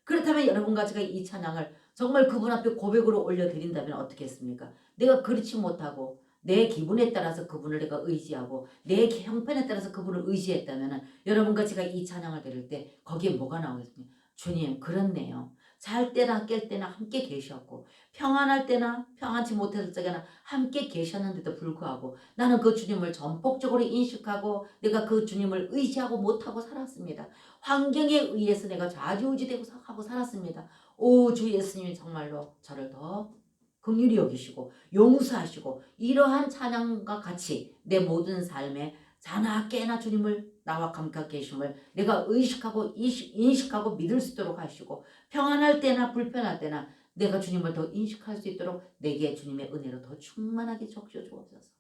그렇다면 여러분과 제가 이 찬양을 정말 그분 앞에 고백으로 올려드린다면 어떻게 했습니까? 내가 그렇지 못하고 내 기분에 따라서 그분을 내가 의지하고 내 형편에 따라서 그분을 의지했다면 여러분과 제가 이 찬양을 드릴 때 거기에 뭐가 나오겠습니까? 주님 그렇네요. 잘 때나 깰 때나 함께 계셨고 평안할 때나 평안치 못했을 적에나 함께 계셨는데도 불구하고 나는 그 주님을 전폭적으로 인식하고 내가 그 주님을 의지하고 못하고 살았습니다. 환경에 의해서 내가 좌지우지되고 하고 살았습니다. 오 주 예수님이 정말로 저를 더 긍휼히 여기시고 용서하시고 이러한 찬양과 같이 내 모든 삶에 자나 깨나 주님을 나와 감격해 계심을 내가 의식하고 인식하고 믿을 수 있도록 하시고 평안할 때나 불편할 때나 내가 주님을 더 인식할 수 있도록 내게 주님의 은혜로 더 충만하게 적셔 주옵소서.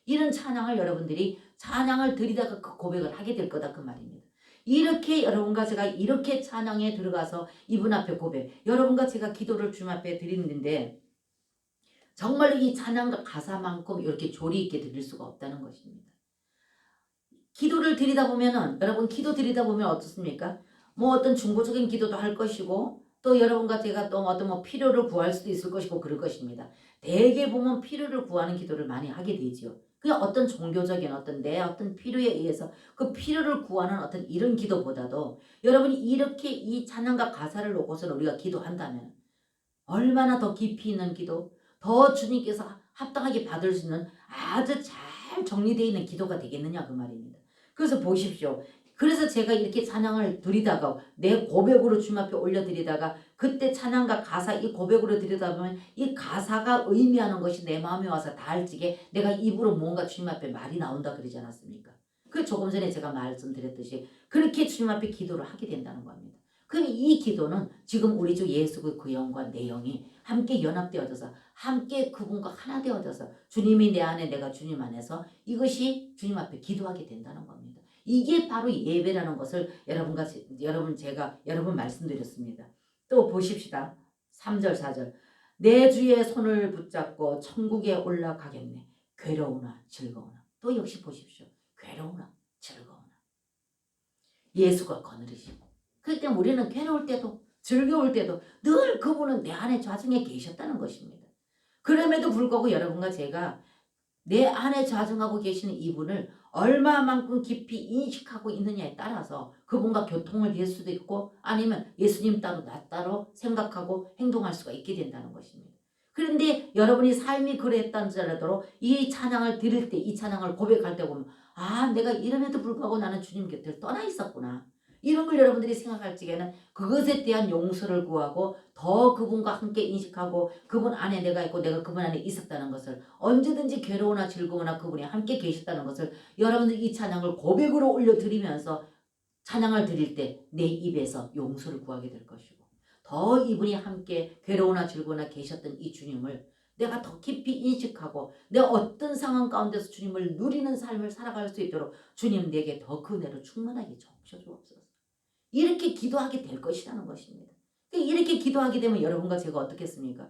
이런 찬양을 여러분들이 찬양을 드리다가 그 고백을 하게 될 거다 그 말입니다. 이렇게 여러분과 제가 이렇게 찬양에 들어가서 이분 앞에 고백 여러분과 제가 기도를 주님 앞에 드리는데 정말 이 찬양과 가사만큼 이렇게 조리 있게 드릴 수가 없다는 것입니다. 기도를 드리다 보면은 여러분 기도 드리다 보면 어떻습니까? 뭐 어떤 중보적인 기도도 할 것이고 또 여러분과 제가 또 어떤 뭐 필요를 구할 수도 있을 것이고 그럴 것입니다. 대개 보면 필요를 구하는 기도를 많이 하게 되지요. 그냥 어떤 종교적인 어떤 내 어떤 필요에 의해서 그 필요를 구하는 어떤 이런 기도보다도 여러분이 이렇게 이 찬양과 가사를 놓고서는 우리가 기도한다면 얼마나 더 깊이 있는 기도, 더 주님께서 합당하게 받을 수 있는 아주 잘 정리되어 있는 기도가 되겠느냐 그 말입니다. 그래서 보십시오. 그래서 제가 이렇게 찬양을 드리다가 내 고백으로 주님 앞에 올려드리다가 그때 찬양과 가사 이 고백으로 드리다 보면 이 가사가 의미하는 것이 내 마음에 와서 닿을지게 내가 입으로 뭔가 주님 앞에 말이 나온다 그러지 않았습니까? 그 조금 전에 제가 말씀드렸듯이 그렇게 주님 앞에 기도를 하게 된다는 겁니다. 그럼 이 기도는 지금 우리 주 예수 그 영과 내 영이 함께 연합되어져서 함께 그분과 하나 되어져서 주님이 내 안에 내가 주님 안에서 이것이 주님 앞에 기도하게 된다는 겁니다. 이게 바로 예배라는 것을 여러분 말씀드렸습니다. 또 보십시다. 3절 4절 내 주의 손을 붙잡고 천국에 올라가겠네. 괴로우나 즐거우나 또 역시 보십시오. 괴로우나 즐거우나 예수가 거느리시고, 그렇기 때문에 우리는 괴로울 때도 즐거울 때도 늘 그분은 내 안에 좌중에 계셨다는 것입니다. 그럼에도 불구하고 여러분과 제가 내 안에 좌중하고 계시는 이분을 얼마만큼 깊이 인식하고 있느냐에 따라서 그분과 교통을 될 수도 있고 아니면 예수님 따로 나 따로 생각하고 행동할 수가 있게 된다는 것입니다. 그런데 여러분이 삶이 그랬다는지라도 이 찬양을 드릴 때, 이 찬양을 고백할 때 보면 아, 내가 이름에도 불구하고 나는 주님 곁을 떠나 있었구나. 이런 걸 여러분들이 생각할 적에는 그것에 대한 용서를 구하고 더 그분과 함께 인식하고 그분 안에 내가 있고 내가 그분 안에 있었다는 것을, 언제든지 괴로우나 즐거우나 그분이 함께 계셨다는 것을 여러분들 이 찬양을 고백으로 올려드리면서 찬양을 드릴 때 내 입에서 용서를 구하게 될 것이고, 더 이분이 함께 괴로우나 즐거우나 계셨던 이 주님을 내가 더 깊이 인식하고 내가 어떤 상황 가운데서 주님을 누리는 삶을 살아갈 수 있도록 주님 내게 더 그 은혜로 충만하게 적셔주옵소서. 이렇게 기도하게 될 것이라는 것입니다. 이렇게 기도하게 되면 여러분과 제가 어떻겠습니까?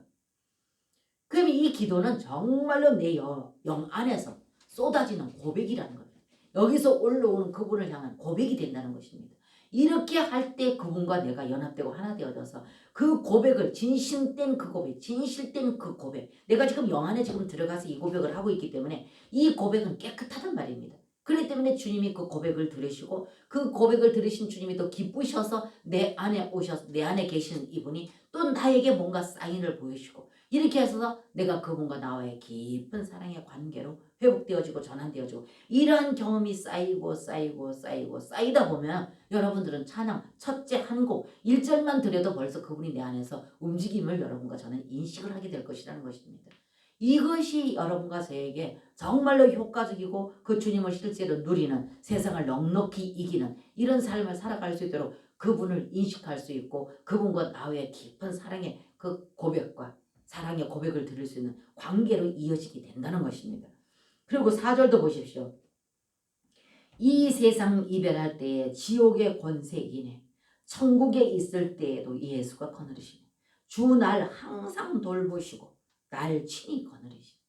그럼 이 기도는 정말로 내 영 안에서 쏟아지는 고백이라는 거예요. 여기서 올라오는 그분을 향한 고백이 된다는 것입니다. 이렇게 할 때 그분과 내가 연합되고 하나 되어져서 그 고백을, 진심된 그 고백, 진실된 그 고백, 내가 지금 영 안에 지금 들어가서 이 고백을 하고 있기 때문에 이 고백은 깨끗하단 말입니다. 그렇기 때문에 주님이 그 고백을 들으시고 그 고백을 들으신 주님이 또 기쁘셔서 내 안에 오셔서 내 안에 계시는 이분이 또 나에게 뭔가 사인을 보이시고, 이렇게 해서 내가 그분과 나와의 깊은 사랑의 관계로 회복되어지고 전환되어지고, 이러한 경험이 쌓이고 쌓이고 쌓이고 쌓이다 보면 여러분들은 찬양 첫째 한 곡 1절만 드려도 벌써 그분이 내 안에서 움직임을 여러분과 저는 인식을 하게 될 것이라는 것입니다. 이것이 여러분과 저에게 정말로 효과적이고 그 주님을 실제로 누리는, 세상을 넉넉히 이기는 이런 삶을 살아갈 수 있도록 그분을 인식할 수 있고 그분과 나의 깊은 사랑의 그 고백과 사랑의 고백을 들을 수 있는 관계로 이어지게 된다는 것입니다. 그리고 4절도 보십시오. 이 세상 이별할 때에 지옥의 권세 이기네 천국에 있을 때에도 예수가 거느리시네 주 날 항상 돌보시고 날 친히 거느리시네.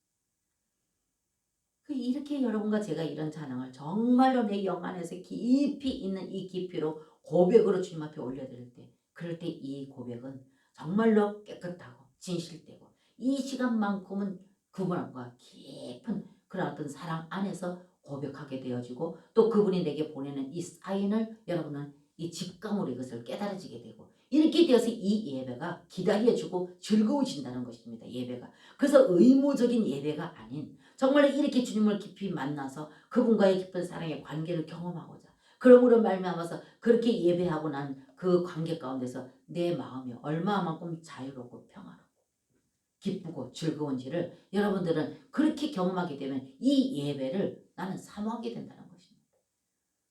이렇게 여러분과 제가 이런 찬양을 정말로 내 영 안에서 깊이 있는 이 깊이로 고백으로 주님 앞에 올려드릴 때, 그럴 때 이 고백은 정말로 깨끗하고 진실되고 이 시간만큼은 그분과 깊은 그런 어떤 사랑 안에서 고백하게 되어지고, 또 그분이 내게 보내는 이 사인을 여러분은 이 직감으로 이것을 깨달아지게 되고, 이렇게 되어서 이 예배가 기다려주고 즐거워진다는 것입니다. 예배가. 그래서 의무적인 예배가 아닌 정말 이렇게 주님을 깊이 만나서 그분과의 깊은 사랑의 관계를 경험하고자, 그러므로 말미암아서 그렇게 예배하고 난 그 관계 가운데서 내 마음이 얼마만큼 자유롭고 평화롭고 기쁘고 즐거운지를 여러분들은 그렇게 경험하게 되면 이 예배를 나는 사모하게 된다는 것입니다.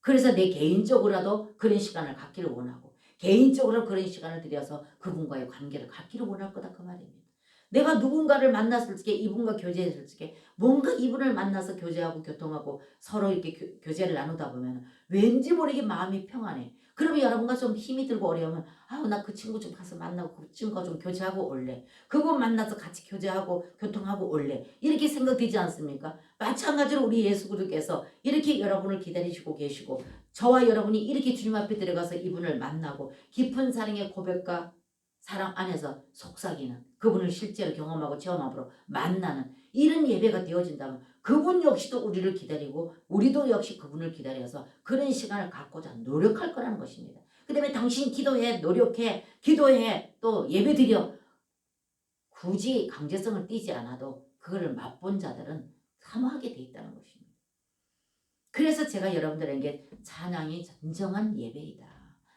그래서 내 개인적으로라도 그런 시간을 갖기를 원하고 개인적으로 그런 시간을 들여서 그분과의 관계를 갖기를 원할 거다 그 말입니다. 내가 누군가를 만났을 때 이분과 교제했을 때 뭔가 이분을 만나서 교제하고 교통하고 서로 이렇게 교제를 나누다 보면 왠지 모르게 마음이 평안해. 그러면 여러분과 좀 힘이 들고 어려우면 아우 나 그 친구 좀 가서 만나고 그 친구가 좀 교제하고 올래. 그분 만나서 같이 교제하고 교통하고 올래. 이렇게 생각되지 않습니까? 마찬가지로 우리 예수 그리스도께서 이렇게 여러분을 기다리시고 계시고 저와 여러분이 이렇게 주님 앞에 들어가서 이분을 만나고 깊은 사랑의 고백과 사랑 안에서 속삭이는 그분을 실제로 경험하고 체험하고 만나는 이런 예배가 되어진다면 그분 역시도 우리를 기다리고 우리도 역시 그분을 기다려서 그런 시간을 갖고자 노력할 거라는 것입니다. 그 다음에 당신 기도해, 노력해, 기도해, 또 예배드려. 굳이 강제성을 띠지 않아도 그거를 맛본 자들은 사모하게 돼 있다는 것입니다. 그래서 제가 여러분들에게 찬양이 진정한 예배이다.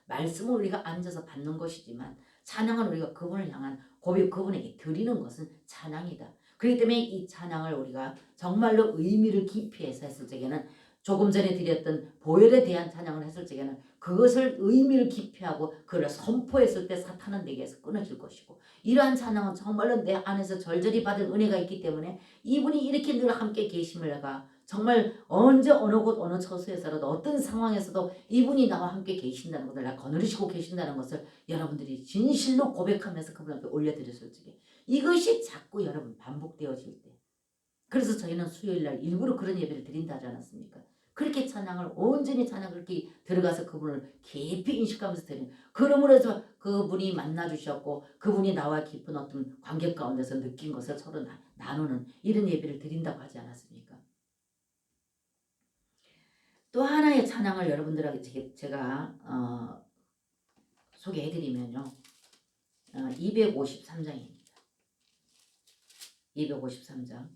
말씀을 우리가 앉아서 받는 것이지만 찬양은 우리가 그분을 향한 고백, 그분에게 드리는 것은 찬양이다. 그렇기 때문에 이 찬양을 우리가 정말로 의미를 깊이 해서 했을 적에는, 조금 전에 드렸던 보혈에 대한 찬양을 했을 적에는 그것을 의미를 깊이 하고 그걸 선포했을 때 사탄은 내게서 끊어질 것이고, 이러한 찬양은 정말로 내 안에서 절절히 받은 은혜가 있기 때문에 이분이 이렇게 늘 함께 계심을 내가 정말 언제 어느 곳 어느 처소에서라도 어떤 상황에서도 이분이 나와 함께 계신다는 것을, 나 거느리시고 계신다는 것을 여러분들이 진실로 고백하면서 그분 앞에 올려드렸을 적에 이것이 자꾸 여러분 반복되어질 때, 그래서 저희는 수요일날 일부러 그런 예배를 드린다 하지 않았습니까? 그렇게 찬양을 온전히 찬양 그렇게 들어가서 그분을 깊이 인식하면서 드리는 그러므로 해서 그분이 만나주셨고 그분이 나와 깊은 어떤 관계 가운데서 느낀 것을 서로 나누는 이런 예배를 드린다고 하지 않았습니까? 또 하나의 찬양을 여러분들에게 제가 소개해드리면요. 253장입니다. 253장.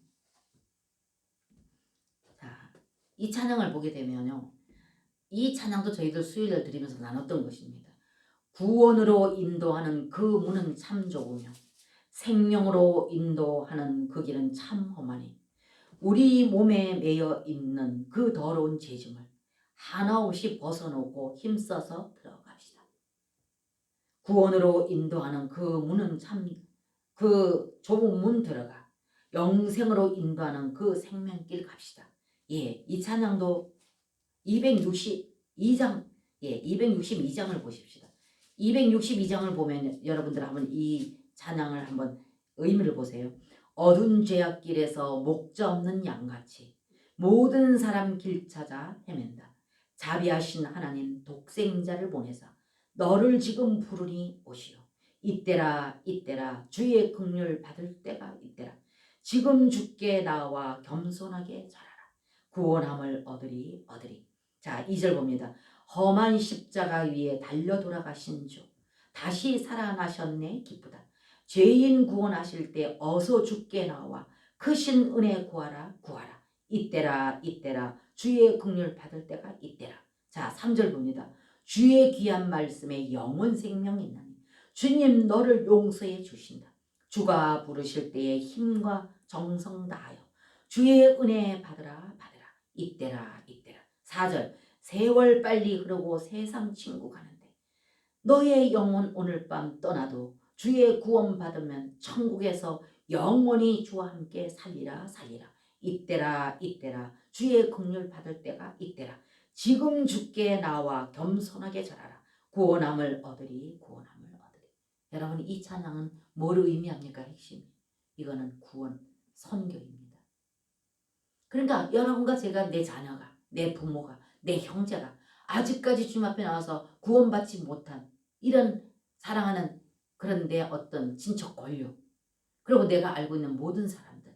자, 이 찬양을 보게 되면요. 이 찬양도 저희들 수요일날 드리면서 나눴던 것입니다. 구원으로 인도하는 그 문은 참 좁으며 생명으로 인도하는 그 길은 참 험하니 우리 몸에 매여 있는 그 더러운 죄짐을 하나없이 벗어놓고 힘써서 들어갑시다. 구원으로 인도하는 그 문은 참 그 좁은 문 들어가 영생으로 인도하는 그 생명길 갑시다. 예, 이 찬양도 262장, 예, 262장을 보십시다. 262장을 보면 여러분들 한번 이 찬양을 한번 의미를 보세요. 어두운 죄악길에서 목자 없는 양같이 모든 사람 길 찾아 헤맨다. 자비하신 하나님 독생자를 보내사 너를 지금 부르니 오시오. 이때라 이때라 주의 긍휼 받을 때가 이때라. 지금 주께 나와 겸손하게 절하라. 구원함을 얻으리 얻으리. 자, 2절 봅니다. 험한 십자가 위에 달려 돌아가신 주 다시 살아나셨네 기쁘다. 죄인 구원하실 때 어서 주께 나와 크신 은혜 구하라 구하라. 이때라 이때라 주의 긍휼 받을 때가 이때라. 자, 3절 봅니다. 주의 귀한 말씀에 영원 생명이 있나니 주님 너를 용서해 주신다. 주가 부르실 때에 힘과 정성 다하여 주의 은혜 받으라 받으라. 이때라 이때라. 4절 세월 빨리 흐르고 세상 친구 가는데 너의 영혼 오늘 밤 떠나도 주의 구원 받으면 천국에서 영원히 주와 함께 살리라 살리라. 이때라 이때라 주의 긍휼 받을 때가 이때라. 지금 주께 나와 겸손하게 절하라. 구원함을 얻으리 구원함을 얻으리. 여러분 이 찬양은 뭘 의미합니까? 핵심 이거는 구원 선교입니다. 그러니까 여러분과 제가 내 자녀가 내 부모가 내 형제가 아직까지 주님 앞에 나와서 구원받지 못한 이런 사랑하는 그런 내 어떤 친척 권력 그리고 내가 알고 있는 모든 사람들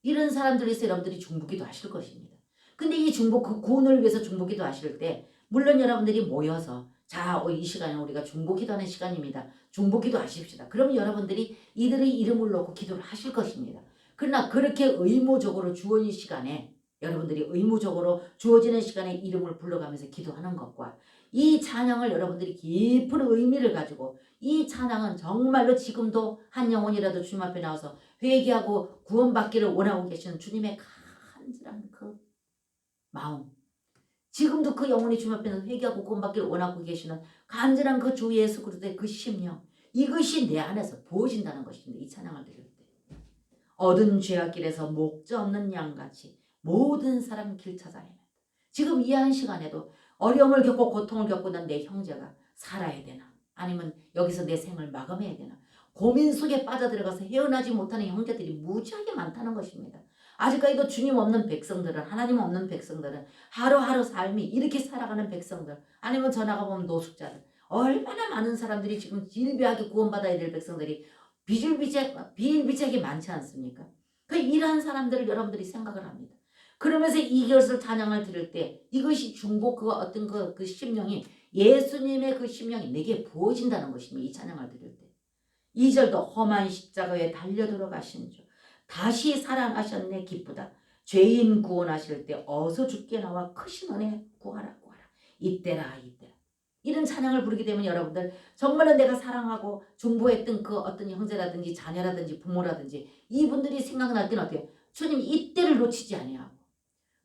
이런 사람들에서 여러분들이 중보기도 하실 것입니다. 근데 이 중보 그 구원을 위해서 중보기도 하실 때 물론 여러분들이 모여서 자, 이 시간에 우리가 중보기도하는 시간입니다. 중보기도 하십시다. 그러면 여러분들이 이들의 이름을 놓고 기도를 하실 것입니다. 그러나 그렇게 의무적으로 주어진 시간에 여러분들이 의무적으로 주어지는 시간에 이름을 불러가면서 기도하는 것과 이 찬양을 여러분들이 깊은 의미를 가지고 이 찬양은 정말로 지금도 한 영혼이라도 주님 앞에 나와서 회개하고 구원받기를 원하고 계시는 주님의 간절한 그 마음 지금도 그 영혼이 주님 앞에서 회개하고 구원받기를 원하고 계시는 간절한 그 주 예수 그리스도의 그 심령 이것이 내 안에서 부어진다는 것입니다. 이 찬양을 드릴 때 얻은 죄악길에서 목자 없는 양같이 모든 사람 길 찾아 헤맨다. 지금 이 한 시간에도 어려움을 겪고 고통을 겪고 난 내 형제가 살아야 되나 아니면 여기서 내 생을 마감해야 되나 고민 속에 빠져들어가서 헤어나지 못하는 형제들이 무지하게 많다는 것입니다. 아직까지도 주님 없는 백성들은 하나님 없는 백성들은 하루하루 삶이 이렇게 살아가는 백성들 아니면 전화가 보면 노숙자들 얼마나 많은 사람들이 지금 질비하게 구원받아야 될 백성들이 비일비재하게 많지 않습니까? 그 이러한 사람들을 여러분들이 생각을 합니다. 그러면서 이것을 찬양을 들을 때 이것이 중보 그 어떤 그 심령이 예수님의 그 심령이 내게 부어진다는 것입니다. 이 찬양을 들을 때 2절도 험한 십자가에 달려 들어가신 주 다시 살아나셨네 기쁘다. 죄인 구원하실 때 어서 주께 나와 크신 은혜 구하라 구하라. 이때라 이때라. 이런 찬양을 부르게 되면 여러분들 정말로 내가 사랑하고 중보했던 그 어떤 형제라든지 자녀라든지 부모라든지 이분들이 생각날 때는 어때요? 주님 이때를 놓치지 아니하고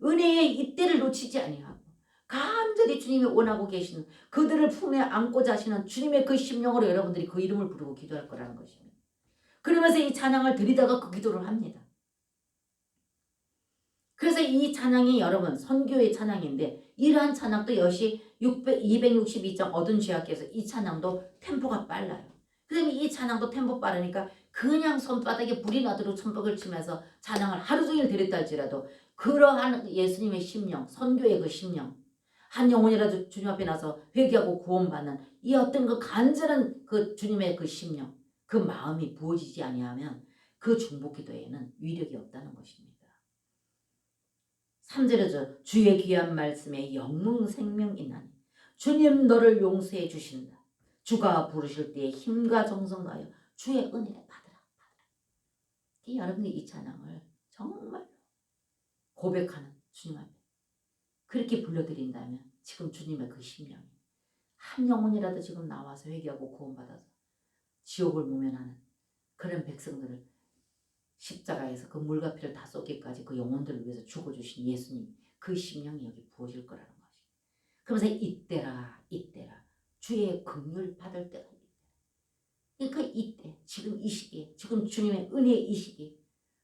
은혜의 이때를 놓치지 아니하고 간절히 주님이 원하고 계시는 그들을 품에 안고 자시는 주님의 그 심령으로 여러분들이 그 이름을 부르고 기도할 거라는 것입니다. 그러면서 이 찬양을 드리다가 그 기도를 합니다. 그래서 이 찬양이 여러분 선교의 찬양인데 이러한 찬양도 역시 262장 얻은 죄악에서 이 찬양도 템포가 빨라요. 그다음에 이 찬양도 템포 빠르니까 그냥 손바닥에 불이 나도록 천박을 치면서 찬양을 하루 종일 드렸다 할지라도 그러한 예수님의 심령, 선교의 그 심령, 한 영혼이라도 주님 앞에 나서 회개하고 구원받는 이 어떤 그 간절한 그 주님의 그 심령, 그 마음이 부어지지 아니하면 그 중보기도에는 위력이 없다는 것입니다. 3절에서 주의 귀한 말씀에 영문 생명 있나니 주님 너를 용서해 주신다. 주가 부르실 때에 힘과 정성 다하여 주의 은혜를 받으라. 여러분이 이 찬양을 정말 고백하는 주님 앞에 그렇게 불러드린다면 지금 주님의 그 심령이 한 영혼이라도 지금 나와서 회개하고 구원받아서 지옥을 모면하는 그런 백성들을 십자가에서 그 물과 피를 다 쏟기까지 그 영혼들을 위해서 죽어주신 예수님 그 심령이 여기 부어질 거라는 것이. 그러면서 이때라 이때라 주의 긍휼 받을 때가 있다. 그러니까 이때 지금 이 시기에 지금 주님의 은혜의 이 시기에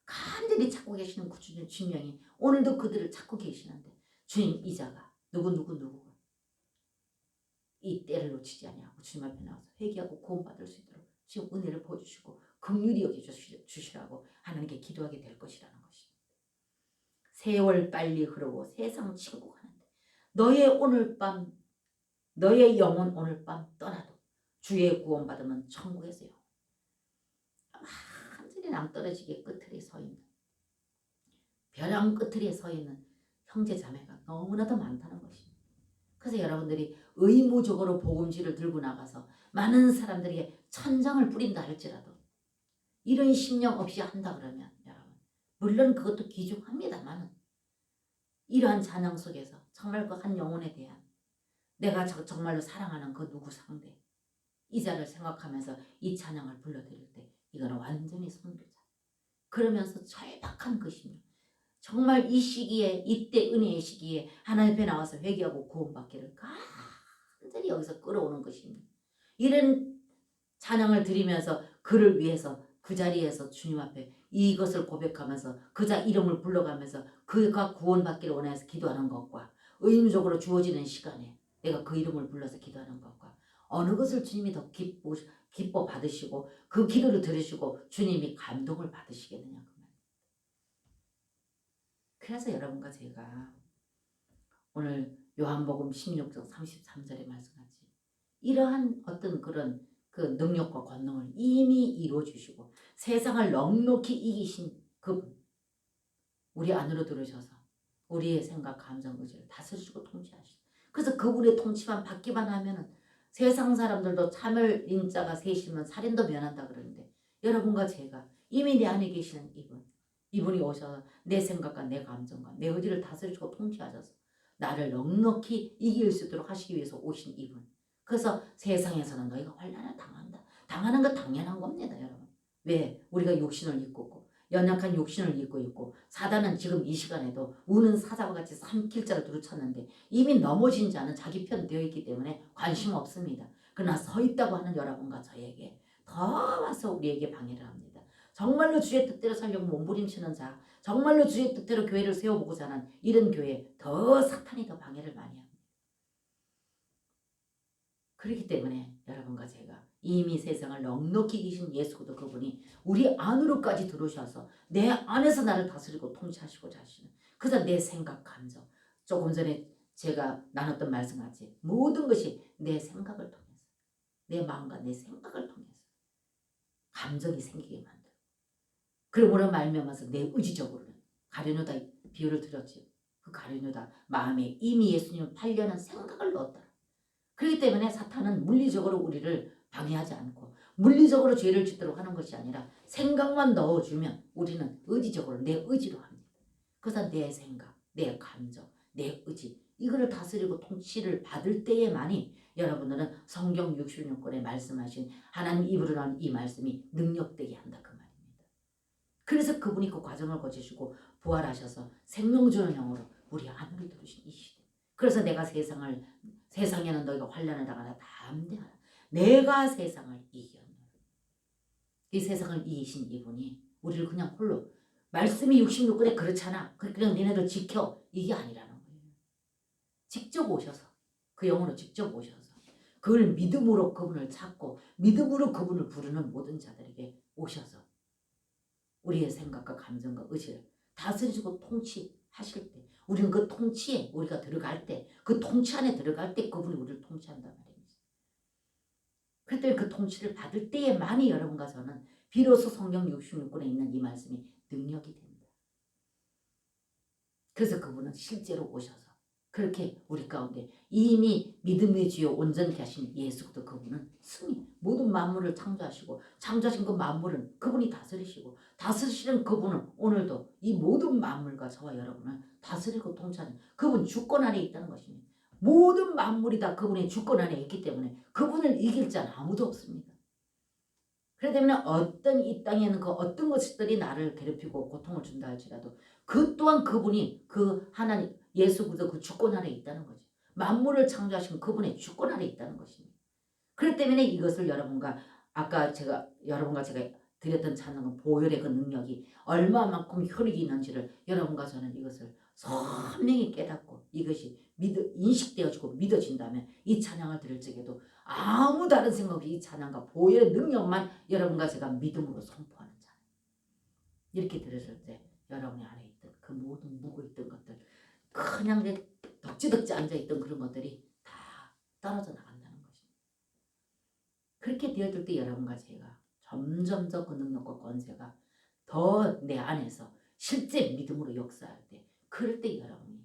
간절히 찾고 계시는 그 주님 심령이 오늘도 그들을 찾고 계시는데 주님 이자가 누구가 이 때를 놓치지 아니하고 주님 앞에 나와서 회개하고 구원받을 수 있도록 지금 은혜를 보여주시고 긍휼히 여겨주시라고 하나님께 기도하게 될 것이라는 것입니다. 세월 빨리 흐르고 세상 침묵하는데 너의 오늘 밤 너의 영혼 오늘 밤 떠나도 주의 구원받으면 천국에서요. 완전히 낭떠러지게 끝에 서 있는 벼랑 끝에 서 있는 형제 자매가 너무나도 많다는 것입니다. 그래서 여러분들이 의무적으로 복음지를 들고 나가서 많은 사람들에게 천장을 뿌린다 할지라도 이런 심령 없이 한다 그러면 여러분 물론 그것도 귀중합니다만 이러한 찬양 속에서 정말 그 한 영혼에 대한 내가 정말로 사랑하는 그 누구 상대 이자를 생각하면서 이 찬양을 불러드릴 때 이거는 완전히 선교자 그러면서 절박한 그 심령 정말 이 시기에 이때 은혜의 시기에 하나님 앞에 나와서 회개하고 구원받기를 간절히 여기서 끌어오는 것입니다. 이런 찬양을 드리면서 그를 위해서 그 자리에서 주님 앞에 이것을 고백하면서 그자 이름을 불러가면서 그가 구원받기를 원해서 기도하는 것과 의무적으로 주어지는 시간에 내가 그 이름을 불러서 기도하는 것과 어느 것을 주님이 더 기뻐 받으시고 그 기도를 들으시고 주님이 감동을 받으시겠느냐. 그래서 여러분과 제가 오늘 요한복음 16장 33절에 말씀하지 이러한 어떤 그런 그 능력과 권능을 이미 이루어 주시고 세상을 넉넉히 이기신 그분 우리 안으로 들으셔서 우리의 생각, 감정, 의지를 다스리시고 통치하시고 그래서 그분의 통치만 받기만 하면은 세상 사람들도 참을 인자가 셋이면 살인도 면한다 그러는데 여러분과 제가 이미 내 안에 계시는 이분이 오셔서 내 생각과 내 감정과 내 의지를 다스리시고 통치하셔서 나를 넉넉히 이길 수 있도록 하시기 위해서 오신 이분. 그래서 세상에서는 너희가 환난을 당한다. 당하는 거 당연한 겁니다, 여러분. 왜? 우리가 육신을 입고 있고 연약한 육신을 입고 있고 사단은 지금 이 시간에도 우는 사자와 같이 삼킬자를 두루쳤는데 이미 넘어진 자는 자기 편 되어 있기 때문에 관심 없습니다. 그러나 서 있다고 하는 여러분과 저에게 더 와서 우리에게 방해를 합니다. 정말로 주의 뜻대로 살려고 몸부림치는 자 정말로 주의 뜻대로 교회를 세워보고자 하는 이런 교회에 더 사탄이 더 방해를 많이 합니다. 그렇기 때문에 여러분과 제가 이미 세상을 넉넉히 이기신 예수 그리스도 그분이 우리 안으로까지 들어오셔서 내 안에서 나를 다스리고 통치하시고자 하시는 그래서 내 생각, 감정 조금 전에 제가 나눴던 말씀같이 모든 것이 내 생각을 통해서 내 마음과 내 생각을 통해서 감정이 생기게 만들고 그러므로 말미암아서 내 의지적으로는 가룟유다 비유를 드렸지 그 가룟유다 마음에 이미 예수님을 팔려는 생각을 넣었다. 그렇기 때문에 사탄은 물리적으로 우리를 방해하지 않고 물리적으로 죄를 짓도록 하는 것이 아니라 생각만 넣어주면 우리는 의지적으로 내 의지로 합니다. 그래서 내 생각, 내 감정, 내 의지 이거를 다스리고 통치를 받을 때에만이 여러분들은 성경 66권에 말씀하신 하나님 입으로 나온 이 말씀이 능력되게 한다 그 말입니다. 그래서 그분이 그 과정을 거치시고 부활하셔서 생명 주는 영으로 우리 안으로 들으신 이 시대. 그래서 내가 세상에는 너희가 환난을 당하나 담대하라. 내가 세상을 이겼노라. 이 세상을 이기신 이분이 우리를 그냥 홀로 말씀이 66권에 그렇잖아. 그냥 니네들 지켜. 이게 아니라는 거예요. 직접 오셔서 그 영으로 직접 오셔서 그걸 믿음으로 그분을 찾고 믿음으로 그분을 부르는 모든 자들에게 오셔서 우리의 생각과 감정과 의지를 다스리시고 하실 때, 우리는 그 통치에 우리가 들어갈 때, 그 통치 안에 들어갈 때 그분이 우리를 통치한단 말입니다. 그때 그 통치를 받을 때에만이 여러분과 저는 비로소 성경 66권에 있는 이 말씀이 능력이 됩니다. 그래서 그분은 실제로 오셔서 그렇게 우리 가운데 이미 믿음의 주요 온전히 하신 예수도 그분은 승리, 모든 만물을 창조하시고 창조하신 그 만물은 그분이 다스리시고 다스리시는 그분은 오늘도 이 모든 만물과 저와 여러분을 다스리고 통치하는 그분 주권 안에 있다는 것입니다. 모든 만물이 다 그분의 주권 안에 있기 때문에 그분을 이길 자는 아무도 없습니다. 그렇기 때문에 어떤 이 땅에는 그 어떤 것들이 나를 괴롭히고 고통을 준다 할지라도 그 또한 그분이 그 하나님 예수 그리스도 그 주권 아래 있다는 거죠. 만물을 창조하신 그분의 주권 아래 있다는 것입니다. 그렇기 때문에 이것을 아까 여러분과 제가 드렸던 찬양은 보혈의 그 능력이 얼마만큼 효력이 있는지를 여러분과 저는 이것을 선명히 깨닫고 이것이 인식되어지고 믿어진다면 이 찬양을 들을 적에도 아무 다른 생각 없이 이 찬양과 보혈의 능력만 여러분과 제가 믿음으로 선포하는 찬양. 이렇게 들으실 때 여러분의 안에 있던 그 모든 묵어있던 것들 그냥 덕지덕지 앉아있던 그런 것들이 다 떨어져 나간다는 것입니다. 그렇게 되어질 때 여러분과 제가 점점 더 그 능력과 권세가 더 내 안에서 실제 믿음으로 역사할 때 그럴 때 여러분이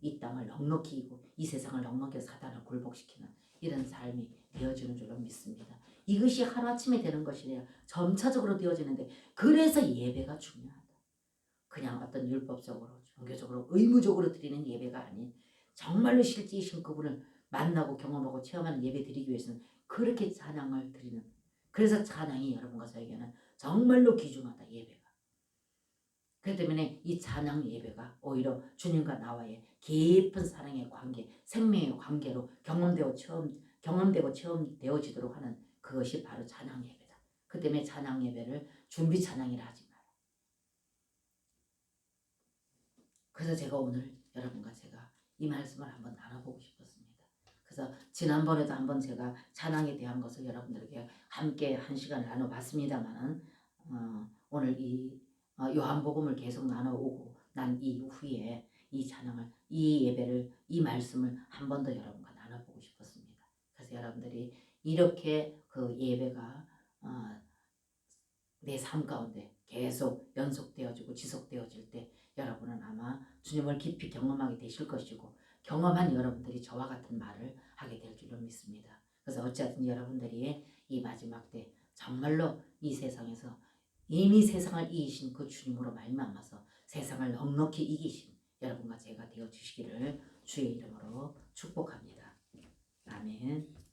이 땅을 넉넉히 이고 이 세상을 넉넉히 사단을 굴복시키는 이런 삶이 되어지는 줄로 믿습니다. 이것이 하루아침에 되는 것이 아니라 점차적으로 되어지는데 그래서 예배가 중요하다. 그냥 어떤 율법적으로 종교적으로 의무적으로 드리는 예배가 아닌 정말로 실제이신 그분을 만나고 경험하고 체험하는 예배 드리기 위해서는 그렇게 찬양을 드리는, 그래서 찬양이 여러분과 저에게는 정말로 귀중하다. 예배가. 그렇기 때문에 이 찬양 예배가 오히려 주님과 나와의 깊은 사랑의 관계, 생명의 관계로 경험되고 체험되어지도록 하는 그것이 바로 찬양 예배다. 그 때문에 찬양 예배를 준비 찬양이라 하지 마라. 그래서 제가 오늘 여러분과 제가 이 말씀을 한번 나눠보고 싶었습니다. 그래서 지난번에도 한번 제가 찬양에 대한 것을 여러분들에게 함께 한 시간을 나눠봤습니다만 오늘 이 요한복음을 계속 나눠오고 난 이후에 이 찬양을, 이 예배를, 이 말씀을 한 번 더 여러분과 나눠보고 싶었습니다. 그래서 여러분들이 이렇게 그 예배가 내 삶 가운데 계속 연속되어지고 지속되어질 때 여러분은 아마 주님을 깊이 경험하게 되실 것이고 경험한 여러분들이 저와 같은 말을 하게 될 줄로 믿습니다. 그래서 어찌하든 여러분들이 이 마지막 때 정말로 이 세상에서 이미 세상을 이기신 그 주님으로 말미암아서 세상을 넉넉히 이기신 여러분과 제가 되어 주시기를 주의 이름으로 축복합니다. 아멘.